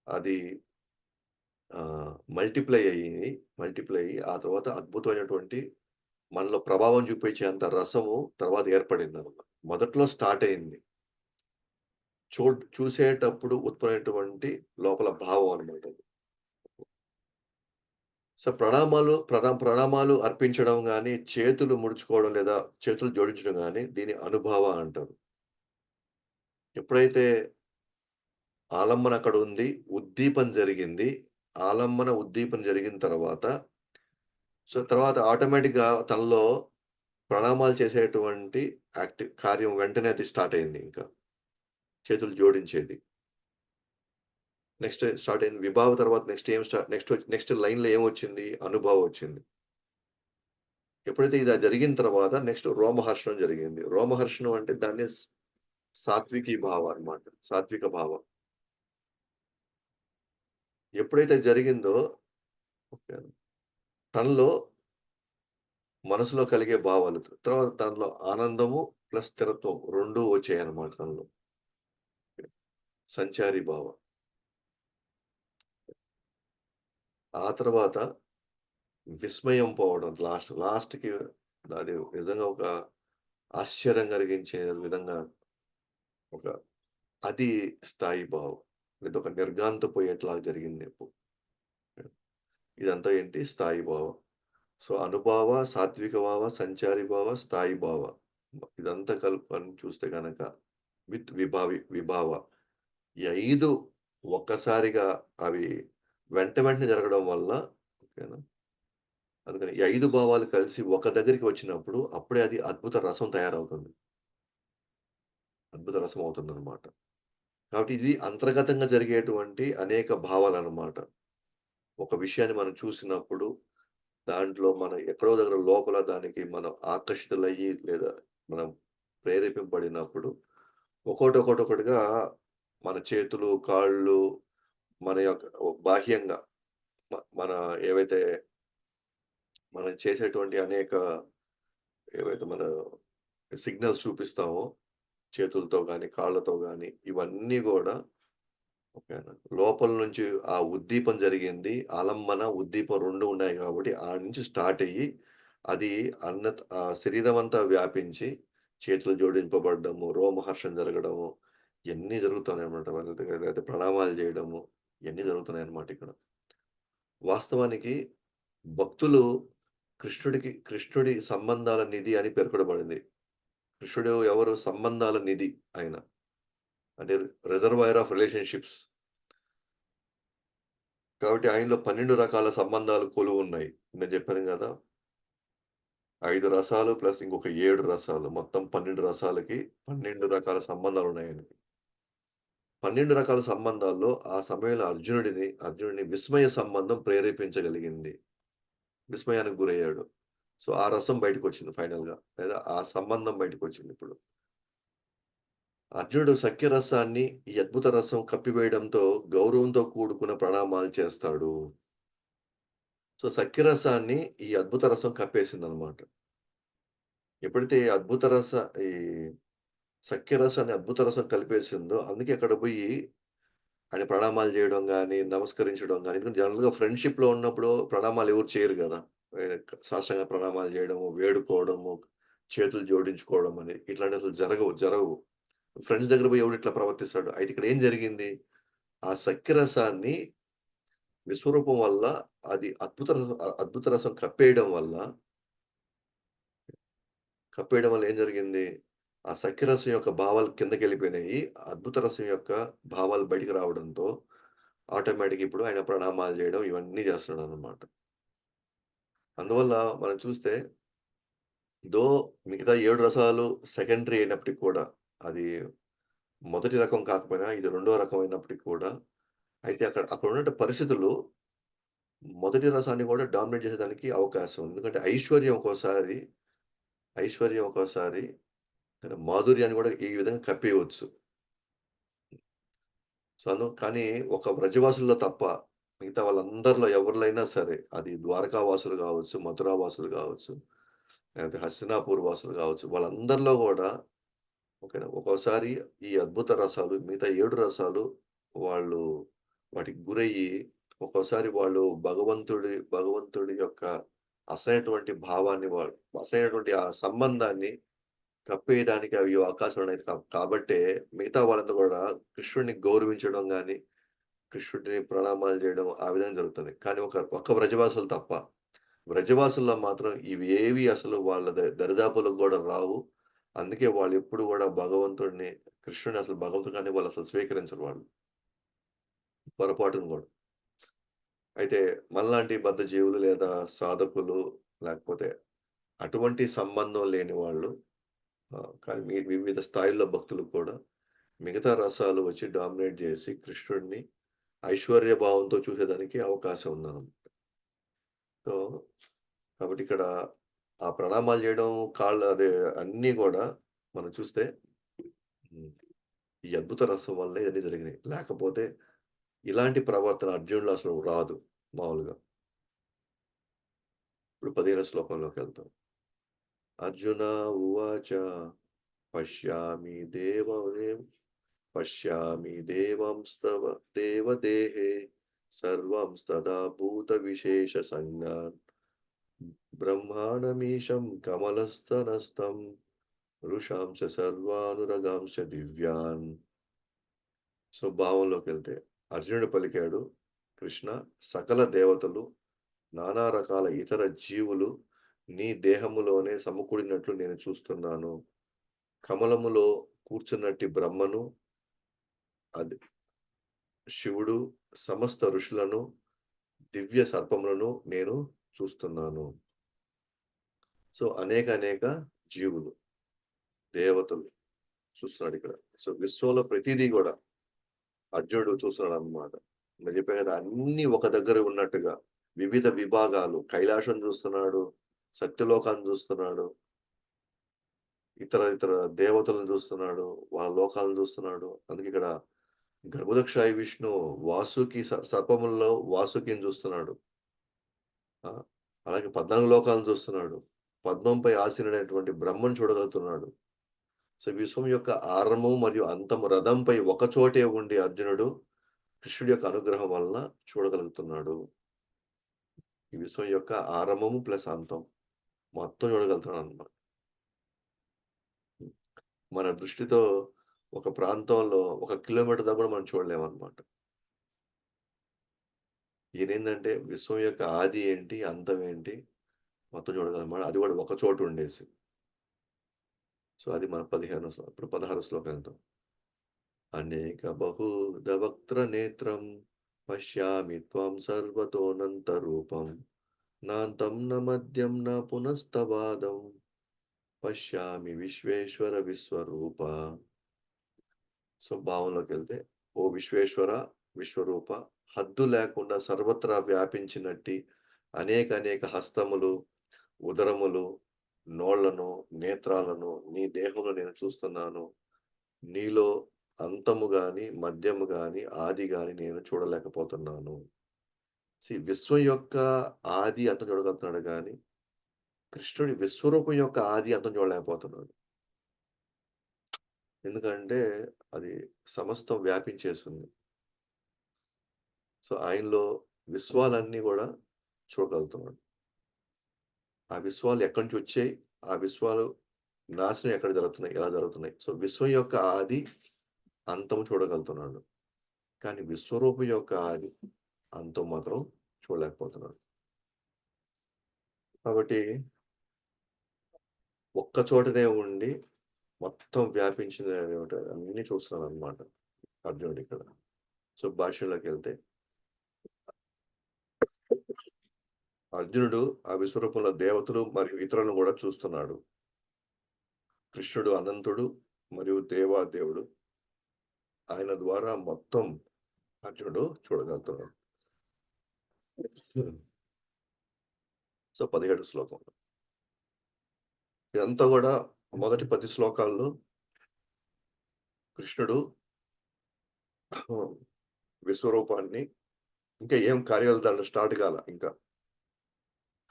అది మల్టిప్లై అయ్యి ఆ తర్వాత అద్భుతమైనటువంటి మనలో ప్రభావం చూపించేంత రసము తర్వాత ఏర్పడిందనమాట. మొదట్లో స్టార్ట్ అయింది. చూసేటప్పుడు ఉత్పన్నమైనటువంటి లోపల భావం అనమాట అది. సో, ప్రణామాలు అర్పించడం గాని, చేతులు ముడుచుకోవడం లేదా చేతులు జోడించడం గాని దీన్ని అనుభావ అంటారు. ఎప్పుడైతే ఆలంబన అక్కడుంది, ఉద్దీపన జరిగింది. ఉద్దీపన జరిగిన తర్వాత, సో, తర్వాత ఆటోమేటిక్‌గా తనలో ప్రణామాలు చేసేటువంటి కార్యం వెంటనే అది స్టార్ట్ అయింది ఇంకా. చేతులు జోడించేది. నెక్స్ట్ స్టార్ట్ అయింది. విభావ తర్వాత నెక్స్ట్ లైన్‌లో ఏమొచ్చింది? అనుభవం వచ్చింది. ఎప్పుడైతే ఇది జరిగిన తర్వాత నెక్స్ట్ రోమహర్షణం జరిగింది. రోమహర్షణం అంటే దాన్ని సాత్వికీ భావ అన్నమాట. సాత్విక భావం. ఎప్పుడైతే జరిగిందో ఓకే. తనలో మనసులో కలిగే భావాలు తర్వాత తనలో ఆనందము ప్లస్ స్థిరత్వం 2 వచ్చాయన్నమాట తనలో. సంచారి భావ. ఆ తర్వాత విస్మయం పోవడం లాస్ట్‌కి అది నిజంగా ఒక ఆశ్చర్యం కలిగించే విధంగా ఒక అది స్థాయి భావం. ఇదొక నిర్ఘాంతపోయేట్లాగా జరిగింది. ఇదంతా ఏంటి? స్థాయి భావ. సో, అనుభావ, సాత్విక భావ, సంచారి భావ, స్థాయి భావ. ఇదంతా కలుపుకొని చూస్తే గనక విభావ. ఈ 5 ఒక్కసారిగా అవి వెంటనే జరగడం వల్ల ఓకేనా? అందుకని ఈ 5 భావాలు కలిసి ఒక దగ్గరికి వచ్చినప్పుడు అప్పుడే అది అద్భుత రసం తయారవుతుంది. అద్భుత రసం అవుతుందనమాట. కాబట్టి ఇది అంతర్గతంగా జరిగేటువంటి అనేక భావాలనమాట. ఒక విషయాన్ని మనం చూసినప్పుడు దాంట్లో మనం ఎక్కడో దగ్గర లోపల దానికి మనం ఆకర్షితులయ్యి లేదా మనం ప్రేరేపింపబడినప్పుడు ఒక్కోటొకటొకటిగా మన చేతులు, కాళ్ళు మన యొక్క బాహ్యంగా మన ఏవైతే మనం చేసేటువంటి అనేక ఏవైతే మన సిగ్నల్స్ చూపిస్తామో చేతులతో గాని, కాళ్ళతో గాని ఇవన్నీ గూడా ఓకేనా. లోపల నుంచి ఆ ఉద్దీపన జరిగింది. ఆలంబన, ఉద్దీపన 2 ఉన్నాయి గాబట్టి ఆడ నుంచి స్టార్ట్ అయ్యి అది శరీరమంతా వ్యాపించి చేతులు జోడింపబడ్డము, రోమహర్షణ జరగడము ఇయన్నీ జరుగుతున్నాయన్నమాట. లేతే ప్రణామాలు జేయడము ఇయన్నీ జరుగుతున్నాయన్నమాట ఇక్కడ. వాస్తవానికి భక్తులు కృష్ణుడి సంబంధాల నిధి అని పేర్కొనబడింది. కృష్ణుడు ఎవరు? సంబంధాల నిధి ఆయన. అంటే రిజర్వాయర్ ఆఫ్ రిలేషన్‌షిప్స్. కాబట్టి ఆయనలో 12 రకాల సంబంధాలు కొలువున్నాయి. నేను జెప్పాను గదా! 5 రసాలు ప్లస్ ఇంకొక 7 రసాలు. మొత్తం 12 రసాలకి 12 రకాల సంబంధాలున్నాయి ఆయనకి. 12 రకాల సంబంధాల్లో ఆ సమయంలో అర్జునుడిని విస్మయ సంబంధం ప్రేరేపించగలిగింది. విస్మయానికి గురయ్యాడు. సో, ఆ రసం బయటకొచ్చింది ఫైనల్‌గా. లేదా ఆ సంబంధం బయటకొచ్చిందిప్పుడు. అర్జునుడు సఖ్యరసాన్ని ఈ అద్భుత రసం కప్పివేయడంతో గౌరవంతో కూడుకున్న ప్రణామాలు చేస్తాడు. సో, సఖ్యరసాన్ని ఈ అద్భుత రసం కప్పేసిందనమాట. ఎప్పుడైతే ఈ సఖ్యరసాన్ని అద్భుత రసం కలిపేసిందో, అందుకే అక్కడ బోయి ఆయన ప్రణామాలు జేయడం గాని, నమస్కరించడం గాని, ఎందుకంటే జనరల్‌గా ఫ్రెండ్‌షిప్‌లో ఉన్నప్పుడు ప్రణామాలు ఎవరు చేయరు గదా! సాష్టాంగ ప్రణామాలు జేయడము, వేడుకోవడము, చేతులు జోడించుకోవడం అని ఇట్లాంటివి అసలు జరగవు. ఫ్రెండ్స్ దగ్గర బోయి ఎవడు ఇట్లా ప్రవర్తిస్తాడు? అయితే ఇక్కడ ఏం జరిగింది? ఆ సఖ్యరసాన్ని విశ్వరూపం వల్ల అది అద్భుత రసం కప్పేయడం వల్ల ఏం జరిగింది? ఆ సఖ్యరసం యొక్క భావాలు కిందకెళ్ళిపోయినాయి. అద్భుత రసం యొక్క భావాలు బయటికి రావడంతో ఆటోమేటిక్‌గా ఇప్పుడు ఆయన ప్రణామాలు జేయడం ఇవన్నీ జేస్తున్నాడనమాట. అందువల్ల మనం చూస్తే దో మిగతా 7 రసాలు సెకండరీ అయినప్పటికి కూడా అది మొదటి రకం కాకపోయినా ఇది రెండో రకం అయినప్పటికి కూడా అయితే అక్కడున్న పరిస్థితులు మొదటి రసాన్ని గూడా డామినేట్ జేసేదానికి అవకాశం ఉంది. ఎందుకంటే ఐశ్వర్యం ఒక్కోసారి మాధుర్యాన్ని గూడా ఈ విధంగా కప్పేయవచ్చు. కానీ ఒక వ్రజవాసుల్లో తప్ప మిగతా వాళ్ళందరిలో ఎవరిలో అయినా సరే అది ద్వారకా వాసులు గావచ్చు, మథురా వాసులు గావచ్చు, లేకపోతే హస్తినాపూర్ వాసులు గావచ్చు, వాళ్ళందరిలో గూడా ఓకేనా. ఒక్కోసారి ఈ అద్భుత రసాలు మిగతా 7 రసాలు వాళ్ళు వాటికి గురయ్యి ఒక్కోసారి వాళ్ళు భగవంతుడి యొక్క అసలైనటువంటి భావాన్ని అసలైనటువంటి ఆ సంబంధాన్ని కప్పేయడానికి అవి అవకాశం అనేది కాబట్టే మిగతా వాళ్ళంతా గూడా కృష్ణుడిని గౌరవించడం గాని, కృష్ణుడిని ప్రణామాలు జేయడం ఆ విధంగా జరుగుతుంది. కానీ ఒక్క వ్రజవాసులు తప్ప. వ్రజవాసుల్లో మాత్రం ఇవేవి అసలు వాళ్ళ దరిదాపులకు గూడా రావు. అందుకే వాళ్ళెప్పుడు గూడా కృష్ణుడిని అసలు భగవంతుడిగానే వాళ్ళసలు స్వీకరించరు వాళ్ళు. పొరపాటున గూడా. అయితే మనలాంటి బద్ధజీవులు లేదా సాధకులు లేకపోతే అటువంటి సంబంధం లేని వాళ్ళు కానీ వివిధ స్థాయిల్లో భక్తులు కూడా మిగతా రసాలు వచ్చి డామినేట్ జేసి కృష్ణుడిని ఐశ్వర్య భావంతో చూసేదానికి అవకాశం ఉందనమాట. సో, కాబట్టి ఇక్కడ ఆ ప్రణామాలు జేయడం, అదే అన్నీ గూడా మనం చూస్తే హ్మ్. ఈ అద్భుత రసం వల్లే ఇయన్నీ జరిగినాయి. లేకపోతే ఇలాంటి ప్రవర్తన అర్జునుడిలో అసలు రాదు మామూలుగా. ఇప్పుడు 15వ శ్లోకంలోకెళ్తాం. అర్జున ఉవాచ పశ్యామి దేవదేవ్ పశ్యామి దేవంస్తవ దేవదేహే సర్వంస్తదా భూతవిశేషసంజ్ఞాన్ బ్రహ్మాణమీశం కమలస్తనస్థం రుషాంశ సర్వానురగాంశ దివ్యాన్. సో, భావంలోకెళ్తే అర్జునుడు పలికాడు, కృష్ణ సకల దేవతలు, నానా రకాల ఇతర జీవులు నీ దేహములోనే సమకూడినట్లు నేను చూస్తున్నాను. కమలములో కూర్చున్నట్టి బ్రహ్మను, అది శివుడు, సమస్త ఋషులను, దివ్య సర్పములను నేను చూస్తున్నాను. సో, అనేక జీవులు, దేవతలు చూస్తున్నాడిక్కడ. సో, విశ్వంలో ప్రతీదీ గూడా అర్జునుడు చూస్తున్నాడనమాట. నేను చెప్పాను గదా! అన్నీ ఒక దగ్గర ఉన్నట్టుగా వివిధ విభాగాలు కైలాసం జూస్తున్నాడు, సత్యలోకాన్ని జూస్తున్నాడు, ఇతర దేవతలను జూస్తున్నాడు, వాళ్ళ లోకాలను జూస్తున్నాడు. అందుకే ఇక్కడ గర్భదక్షాయి విష్ణు వాసుకి సర్పముల్లో వాసుకిని జూస్తున్నాడు. ఆ! అలాగే 14 లోకాలను జూస్తున్నాడు. పద్మంపై ఆసీనుడైనటువంటి బ్రహ్మను చూడగలుగుతున్నాడు. సో, విశ్వం యొక్క ఆరంభం మరియు అంతం రథంపై ఒకచోటే ఉండి అర్జునుడు కృష్ణుడి యొక్క అనుగ్రహం వలన చూడగలుగుతున్నాడు. ఈ విశ్వం యొక్క ఆరంభము ప్లస్ అంతం మొత్తం చూడగలుగుతున్నాడన్నమాట. మన దృష్టితో ఒక ప్రాంతంలో ఒక కిలోమీటర్ దాకా కూడా మనం చూడలేమన్నమాట. ఈయనేందంటే విశ్వం యొక్క ఆది ఏంటి? అంతం ఏంటి? మొత్తం చూడగలమా అది కూడా ఒక చోట ఉండేసి. సో, అది మన 15 ఇప్పుడు 16 శ్లోకం వెళ్తాం. అనేక బహూదవక్త్ర నేత్రం పశ్యామి త్వం సర్వతోనంతరూపం నాంతం న మధ్యం న పునస్తవాదం పశ్యామి విశ్వేశ్వర విశ్వరూప. సో, భావంలోకెళ్తే ఓ విశ్వేశ్వర విశ్వరూప హద్దు లేకుండా సర్వత్రా వ్యాపించినట్టి అనేక హస్తములు, ఉదరములు, నోళ్లను, నేత్రాలను నీ దేహంలో నేను చూస్తున్నాను. నీలో అంతము గాని, మధ్యము గాని, ఆది గాని నేను చూడలేకపోతున్నాను. విశ్వం యొక్క ఆది అంతం చూడగలుగుతున్నాడు గానీ, కృష్ణుడి విశ్వరూపం యొక్క ఆది అంతం చూడలేకపోతున్నాడు. ఎందుకంటే అది సమస్తం వ్యాపించేసుంది. సో, ఆయనలో విశ్వాలన్నీ గూడా చూడగలుగుతున్నాడు. ఆ విశ్వాలు ఎక్కడి నుంచొచ్చాయి? ఆ విశ్వాలు నాశనం ఎక్కడ జరుగుతున్నాయి? ఎలా జరుగుతున్నాయి? సో, విశ్వం యొక్క ఆది, అంతం చూడగలుగుతున్నాడు. కానీ విశ్వరూపం యొక్క ఆది, అంతం మాత్రం చూడలేకపోతున్నాడు. కాబట్టి ఒక్క చోటనే ఉండి మొత్తం వ్యాపించిన అన్నీ చూస్తున్నాడనమాట అర్జునుడిక్కడ. సో, భాష్యంలోకెళ్తే అర్జునుడు ఆ విశ్వరూపంలో దేవతలు మరియు ఇతరులను గూడా చూస్తున్నాడు. కృష్ణుడు అనంతుడు మరియు దేవాదేవుడు. ఆయన ద్వారా మొత్తం అర్జునుడు చూడగలుగుతున్నాడు. సో, 17 శ్లోకం. ఇదంతా గూడా మొదటి 10 శ్లోకాల్లో కృష్ణుడు విశ్వరూపాన్ని ఇంకా ఏం కార్యాలు దాంట్లో స్టార్ట్ గాల ఇంకా.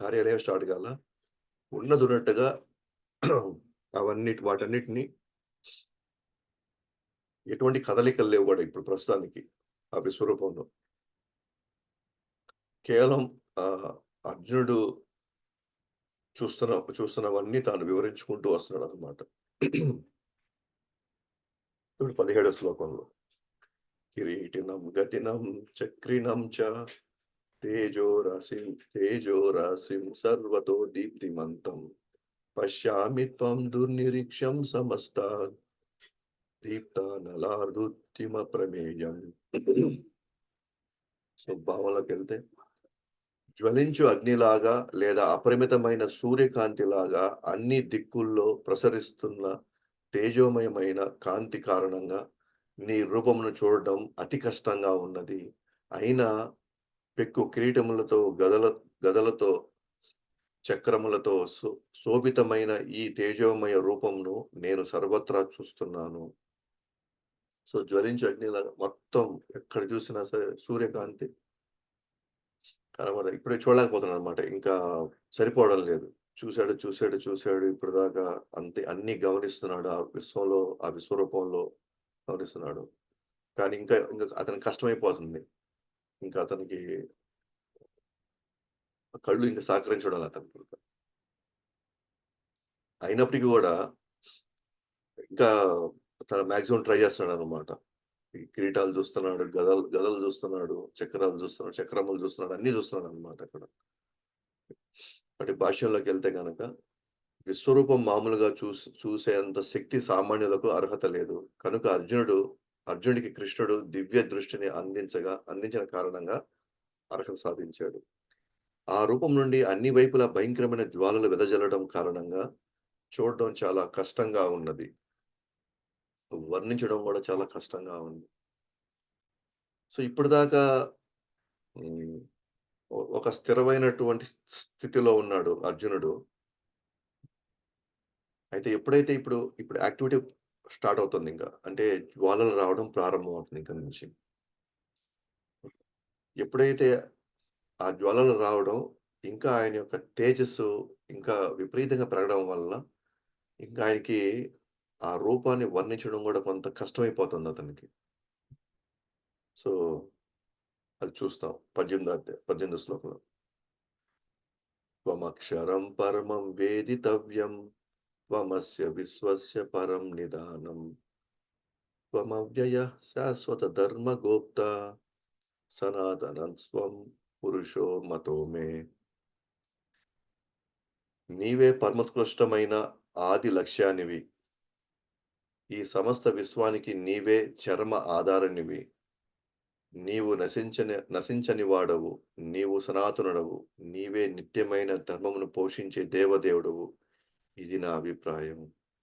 కార్యాలేం స్టార్ట్ గాల. ఉన్నదున్నట్టుగా వాటన్నిటిని ఎటువంటి కదలికలు లేవు గూడా ఇప్పుడు ప్రస్తుతానికి ఆ విశ్వరూపంలో. కేవలం ఆహ్, అర్జునుడు చూస్తున్నవన్నీ తాను వివరించుకుంటూ వస్తున్నాడనమాట. ఇప్పుడు 17 శ్లోకంలో. కిరీటినం గతినం చక్రిణం చ తేజోరాశిం సర్వతో దీప్తిమంతం పశ్యామి త్వం దుర్నిరీక్షం సమస్తాత్ దీప్తానలార్దుత్తిమ ప్రమేయం. సో, భావంలోకెళ్తే జ్వలించు అగ్నిలాగా లేదా అపరిమితమైన సూర్యకాంతిలాగా అన్ని దిక్కుల్లో ప్రసరిస్తున్న తేజోమయమైన కాంతి కారణంగా నీ రూపమును చూడడం అతి కష్టంగా ఉన్నది. అయినా పెక్కు కిరీటములతో గదలతో చక్రములతో శోభితమైన ఈ తేజోమయ రూపమును నేను సర్వత్రా చూస్తున్నాను. సో, జ్వలించు అగ్నిలాగా మొత్తం ఎక్కడ చూసినా సరే సూర్యకాంతి కనబడదు. ఇప్పుడే చూడలేకపోతున్నాననమాట. ఇంకా సరిపోవడం లేదు. చూసాడు ఇప్పటిదాకా అంతే అన్నీ గమనిస్తున్నాడు. ఆ విశ్వంలో, ఆ విశ్వరూపంలో గమనిస్తున్నాడు. కానీ ఇంకా అతనికి కష్టమైపోతుంది. ఇంకా అతనికి కళ్ళు ఇంక సహకరించడం లేదు అతనికి ఇంకా. అయినప్పటికి గూడా ఇంకా తను మాక్సిమం ట్రై చేస్తున్నాడనమాట. ఈ కిరీటాలు చూస్తున్నాడు, గదలు చూస్తున్నాడు, చక్రాలు చూస్తున్నాడు, చక్రములు చూస్తున్నాడు, అన్నీ చూస్తున్నాడనమాట అక్కడ. వాటి భాష్యంలోకెళ్తే గనక విశ్వరూపం మామూలుగా చూసేంత శక్తి సామాన్యులకు అర్హత లేదు. కనుక అర్జునుడికి కృష్ణుడు దివ్య దృష్టిని అందించిన కారణంగా అర్హత సాధించాడు. ఆ రూపం నుండి అన్ని వైపులా భయంకరమైన జ్వాలలు వెదజల్లడం కారణంగా చూడడం చాలా కష్టంగా ఉన్నది. వర్ణించడం గూడా చాలా కష్టంగా ఉంది. సో, ఇప్పటిదాకా హ్మ్. ఒక స్థిరమైనటువంటి స్థితిలో ఉన్నాడు అర్జునుడు. అయితే ఎప్పుడైతే ఇప్పుడు యాక్టివిటీ స్టార్ట్ అవుతుందింక. అంటే జ్వాలలు రావడం ప్రారంభం అవుతుంది ఇక నుంచి. ఎప్పుడైతే ఆ జ్వాలలు రావడం, ఇంకా ఆయన యొక్క తేజస్సు ఇంకా విపరీతంగా పెరగడం వల్ల, ఇంకా ఆయనకి ఆ రూపాన్ని వర్ణించడం గూడా కొంత కష్టమైపోతుందతనికి. సో, అది చూస్తాం 18 శ్లోకంలో. త్వమక్షరం పరమం వేదితవ్యం త్వమస్య విశ్వస్య పరం నిదానం త్వమవ్యయః శాశ్వత ధర్మగోప్తా సనాతనం స్వం పురుషో మతో మే. నీవే పరమోత్కృష్టమైన ఆది లక్ష్యానివి. ఈ సమస్త విశ్వానికి నీవే చరమ ఆధారానివి. నీవు నశించని వాడవు. నీవు సనాతనుడవు. నీవే నిత్యమైన ధర్మమును పోషించే దేవదేవుడవు. ఇది నా అభిప్రాయం.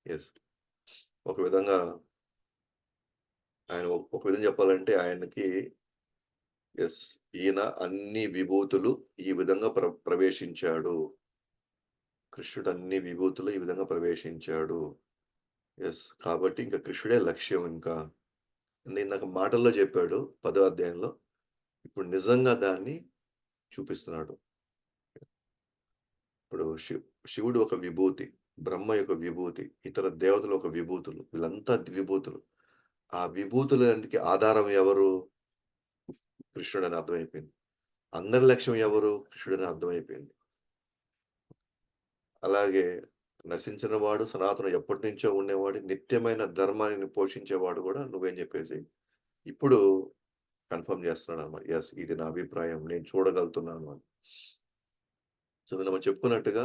యెస్. ఒక విధంగా ఒక విధంగా చెప్పాలంటే ఆయనకి యెస్. ఈయన అన్ని విభూతులు ఈ విధంగా ప్రవేశించాడు. కృష్ణుడు అన్ని విభూతులు ఈ విధంగా ప్రవేశించాడు. యెస్. కాబట్టి ఇంక కృష్ణుడే లక్ష్యం ఇంకా. ఇందాక మాటల్లో చెప్పాడు 10వ అధ్యాయంలో. ఇప్పుడు నిజంగా దాన్ని చూపిస్తున్నాడు. ఇప్పుడు శివుడు ఒక విభూతి. బ్రహ్మ యొక్క విభూతి, ఇతర దేవతల యొక్క విభూతులు, వీళ్ళంతా విభూతులు. ఆ విభూతులన్నిటికి ఆధారం ఎవరు? కృష్ణుడని అర్థమైపోయింది. అందరి లక్ష్యం ఎవరు? కృష్ణుడని అర్థమైపోయింది. అలాగే నశించినవాడు, సనాతనం ఎప్పటినుంచో ఉండేవాడు, నిత్యమైన ధర్మాన్ని పోషించేవాడు గూడా నువ్వే అని జెప్పేసి ఇప్పుడు కన్ఫర్మ్ జేస్తున్నాడన్నమాట. యెస్, ఇది నా అభిప్రాయం. నేను చూడగలుగుతున్నాను అని. సో, మనం చెప్పుకున్నట్టుగా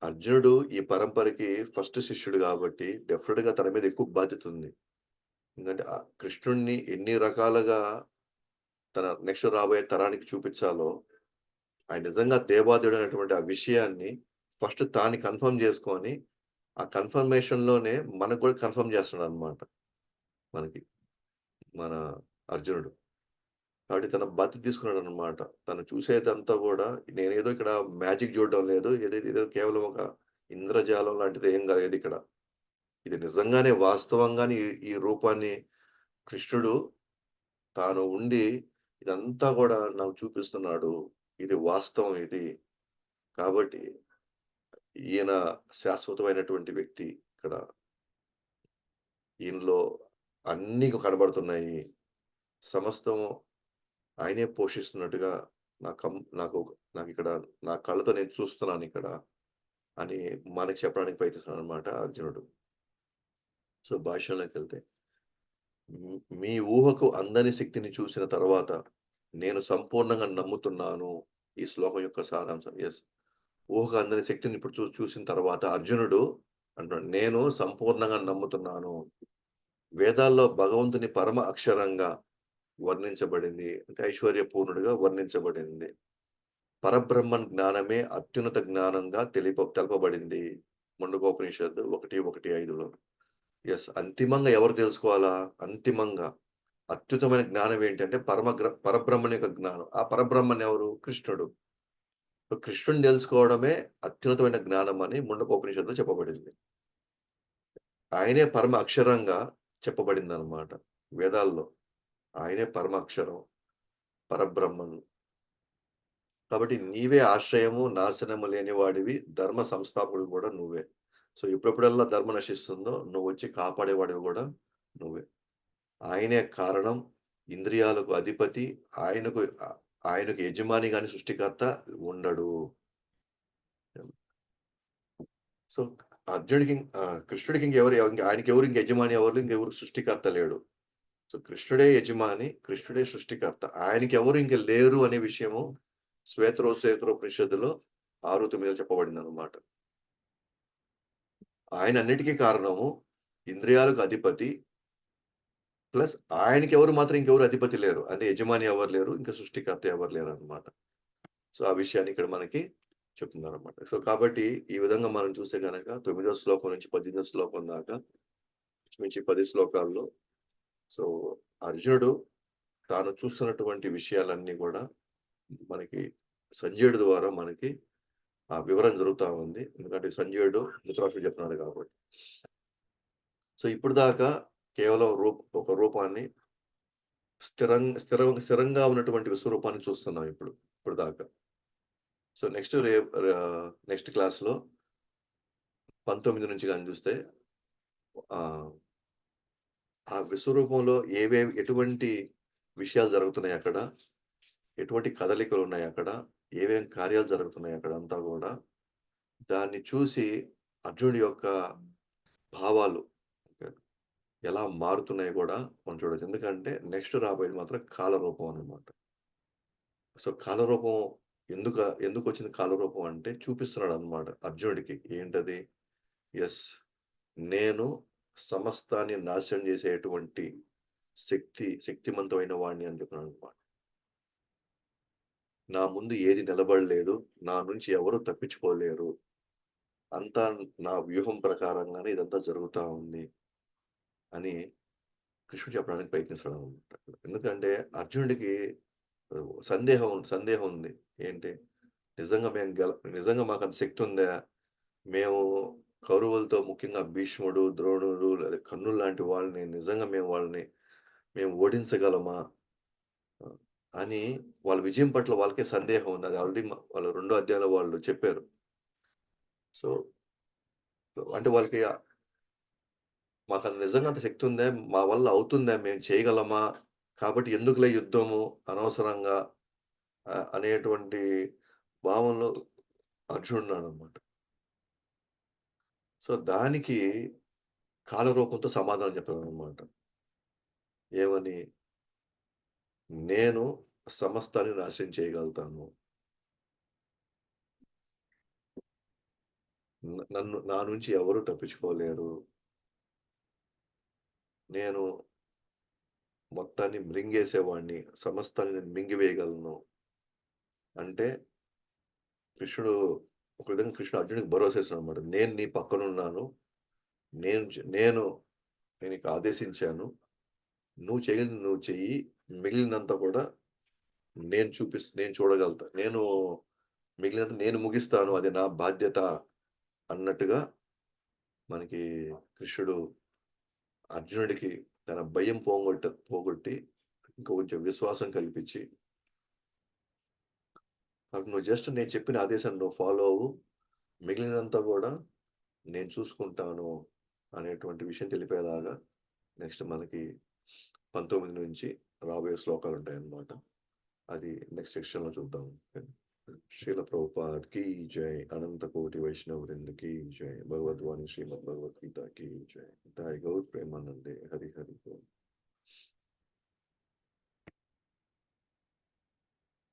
అర్జునుడు ఈ పరంపరకి ఫస్ట్ శిష్యుడు గాబట్టి డెఫినిట్‌గా తన మీద ఎక్కువ బాధ్యత ఉంది. ఎందుకంటే కృష్ణుడిని ఎన్ని రకాలుగా తన నెక్స్ట్ రాబోయే తరానికి చూపిచ్చాలో, ఆయన నిజంగా దేవాదేవుడైనటువంటి ఆ విషయాన్ని ఫస్ట్ తాను కన్ఫర్మ్ జేసుకొని, ఆ కన్ఫర్మేషన్‌లోనే మనకు గూడా కన్ఫర్మ్ జేస్తున్నాడన్నమాట. మనకి మన అర్జునుడు. కాబట్టి తన బాధ్యత తీసుకున్నాడన్నమాట. తను చూసేదంతా గూడా నేనేదో ఇక్కడ మ్యాజిక్ చూడడం లేదు. ఏదో కేవలం ఒక ఇంద్రజాలం లాంటిది ఏం లేదిక్కడ. ఇది నిజంగానే వాస్తవంగానే ఈ ఈ రూపాన్ని కృష్ణుడు తాను ఉండి ఇదంతా గూడా నాకు చూపిస్తున్నాడు. ఇది వాస్తవం ఇది. కాబట్టి ఈయన శాశ్వతమైనటువంటి వ్యక్తి ఇక్కడ. ఈయనలో అన్నీ కనబడుతున్నాయి. సమస్తం ఆయనే పోషిస్తున్నట్టుగా నాకు నాకిక్కడ నా కళ్ళతో నేను చూస్తున్నానిక్కడ అని మనకి చెప్పడానికి ప్రయత్నిస్తున్నాడనమాట అర్జునుడు. సో, భాష్యంలోకెళ్తే మీ ఊహకు అందని శక్తిని చూసిన తర్వాత నేను సంపూర్ణంగా నమ్ముతున్నాను. ఈ శ్లోకం యొక్క సారాంశం. యెస్. ఊహకు అందని శక్తిని ఇప్పుడు చూసిన తర్వాత అర్జునుడు అంటున్నాడు. నేను సంపూర్ణంగా నమ్ముతున్నాను. వేదాల్లో భగవంతుని పరమ అక్షరంగా వర్ణించబడింది. అంటే ఐశ్వర్యపూర్ణుడిగా వర్ణించబడింది. పరబ్రహ్మ జ్ఞానమే అత్యున్నత జ్ఞానంగా తెలపబడింది. ముండకోపనిషత్తు 1:1, 5లో. యెస్. అంతిమంగా ఎవరు తెలుసుకోవాలా? అంతిమంగా అత్యుత్తమైన జ్ఞానం ఏంటంటే పరబ్రహ్మం యొక్క జ్ఞానం. ఆ పరబ్రహ్మన్ ఎవరు? కృష్ణుడు. సో, కృష్ణుడిని తెలుసుకోవడమే అత్యున్నతమైన జ్ఞానం అని ముండకోపనిషత్తులో చెప్పబడింది. ఆయనే పరమ అక్షరంగా చెప్పబడిందనమాట వేదాల్లో. ఆయనే పరమ అక్షరం, పరబ్రహ్మం. కాబట్టి నీవే ఆశ్రయము, నాశనము లేని వాడివి, ధర్మ సంస్థాపకుడు గూడా నువ్వే. సో, ఎప్పుడెప్పుడల్లా ధర్మం నశిస్తుందో నువ్వొచ్చి కాపాడేవాడివి గూడా నువ్వే. ఆయనే కారణం, ఇంద్రియాలకు అధిపతి, ఆయనకు ఆయనకు యజమాని గాని సృష్టికర్త ఉండడు. సో, కృష్ణుడికి ఆయనకెవరు ఇంక యజమాని ఎవరు? ఇంకెవరు సృష్టికర్త లేడు. సో, కృష్ణుడే యజమాని, కృష్ణుడే సృష్టికర్త. ఆయనకెవరు ఇంక లేరు అనే విషయము శ్వేతరోపనిషత్తులో 6:9 చెప్పబడిందనమాట. ఆయన అన్నిటికి కారణము, ఇంద్రియాలకు అధిపతి, ప్లస్ ఆయనకెవరు మాత్రం ఇంకెవరు అధిపతి లేరు. అంటే యజమాని ఎవరు లేరు. ఇంకా సృష్టికర్త ఎవరు లేరనమాట. సో, ఆ విషయాన్ని ఇక్కడ మనకి చెప్తున్నారనమాట. సో, కాబట్టి ఈ విధంగా మనం చూస్తే గనక 9వ శ్లోకం నుంచి 18వ శ్లోకం దాకా ఇంచుమించు 10 శ్లోకాల్లో సో, అర్జునుడు తాను చూస్తున్నటువంటి విషయాలన్నీ గూడా మనకి సంజయుడి ద్వారా మనకి ఆ వివరణ జరుగుతా ఉంది. ఎందుకంటే సంజయుడు ధృతరాష్ట్రుడికి చెప్తున్నాడు కాబట్టి. సో, ఇప్పటిదాకా కేవలం ఒక రూపాన్ని స్థిరంగా ఉన్నటువంటి విశ్వరూపాన్ని చూస్తున్నాం ఇప్పటిదాకా. సో, నెక్స్ట్ క్లాస్‌లో 19 నుంచి గాని చూస్తే ఆహ్, ఆ విశ్వరూపంలో ఎటువంటి విషయాలు జరుగుతున్నాయక్కడ, ఎటువంటి కదలికలున్నాయక్కడ, ఏమేం కార్యాలు జరుగుతున్నాయక్కడ అంతా గూడా, దాన్ని చూసి అర్జునుడి యొక్క భావాలు ఎలా మారుతున్నాయో గూడా మనం చూడొచ్చు. ఎందుకంటే నెక్స్ట్ రాబోయేది మాత్రం కాలరూపం అన్నమాట. సో, కాలరూపం ఎందుకొచ్చింది కాలరూపం అంటే చూపిస్తున్నాడన్నమాట అర్జునుడికి. ఏంటది? యెస్. నేను సమస్తాన్ని నాశనం చేసేటువంటి శక్తిమంతమైన వాడిని అని చెప్తున్నాడన్నమాట. నా ముందు ఏది నిలబడలేదు. నా నుంచి ఎవరు తప్పించుకోలేరు. అంతా నా వ్యూహం ప్రకారంగానే ఇదంతా జరుగుతా ఉంది అని కృష్ణుడు చెప్పడానికి ప్రయత్నిస్తాడన్నమాట. ఎందుకంటే అర్జునుడికి సందేహం ఉంది. ఏంటి? నిజంగా మేము గెల నిజంగా మాకంత శక్తుందా? మేము కౌరవులతో ముఖ్యంగా భీష్ముడు, ద్రోణుడు లేదా కర్ణులు లాంటి వాళ్ళని నిజంగా మేము ఓడించగలమా? ఆహ్, అని వాళ్ళ విజయం పట్ల వాళ్ళకే సందేహం ఉంది. అది ఆల్రెడీ వాళ్ళు రెండో అధ్యాయంలో వాళ్ళు చెప్పారు. సో, అంటే వాళ్ళకి మాకది నిజంగా అంత శక్తి ఉందా? మా వల్ల అవుతుందా? మేము చేయగలమా? కాబట్టి ఎందుకులే యుద్ధము అనవసరంగా అనేటువంటి భావనలో అర్జునుడున్నాడనమాట. సో, దానికి కాలరూపంతో సమాధానం చెప్పాడనమాట. ఏమని? నేను సమస్తాన్ని నాశనం చేయగలుగుతాను. నన్ను నా నుంచి ఎవరు తప్పించుకోలేరు. నేను మొత్తాన్ని మృంగేసేవాడిని. సమస్తాన్ని నేను మింగివేయగలను. అంటే కృష్ణుడు ఒక విధంగా కృష్ణుడు అర్జునుడికి భరోసా ఇస్తున్నాడన్నమాట. నేను నీ పక్కనున్నాను. నేను నీకు ఆదేశించాను. నువ్వు చేయగలిగింది నువ్వు చెయ్యి. మిగిలినదంతా కూడా నేను చూడగలుగుతా. మిగిలినది నేను ముగిస్తాను. అది నా బాధ్యత అన్నట్టుగా మనకి కృష్ణుడు అర్జునుడికి తన భయం పోగొట్టి ఇంకా కొంచెం విశ్వాసం కల్పించి, "నాకు నువ్వు జస్ట్ నేను చెప్పిన ఆదేశాన్ని నువ్వు ఫాలో అవ్వు. మిగిలినదంతా గూడా నేను చూసుకుంటాను" అనేటువంటి విషయం తెలిపేలాగా నెక్స్ట్ మనకి 19 నుంచి రాబోయే శ్లోకాలుంటాయన్నమాట. అది నెక్స్ట్ సెక్షన్‌లో చూద్దాం. శ్రీల ప్రభుపాద్ की जय, अनंत कोटि वैष्णव वृंद की जय, भगवत वाणी श्रीमद् भगवत गीता की जय, जय गौर प्रेमानंदे हरि हरि बोल।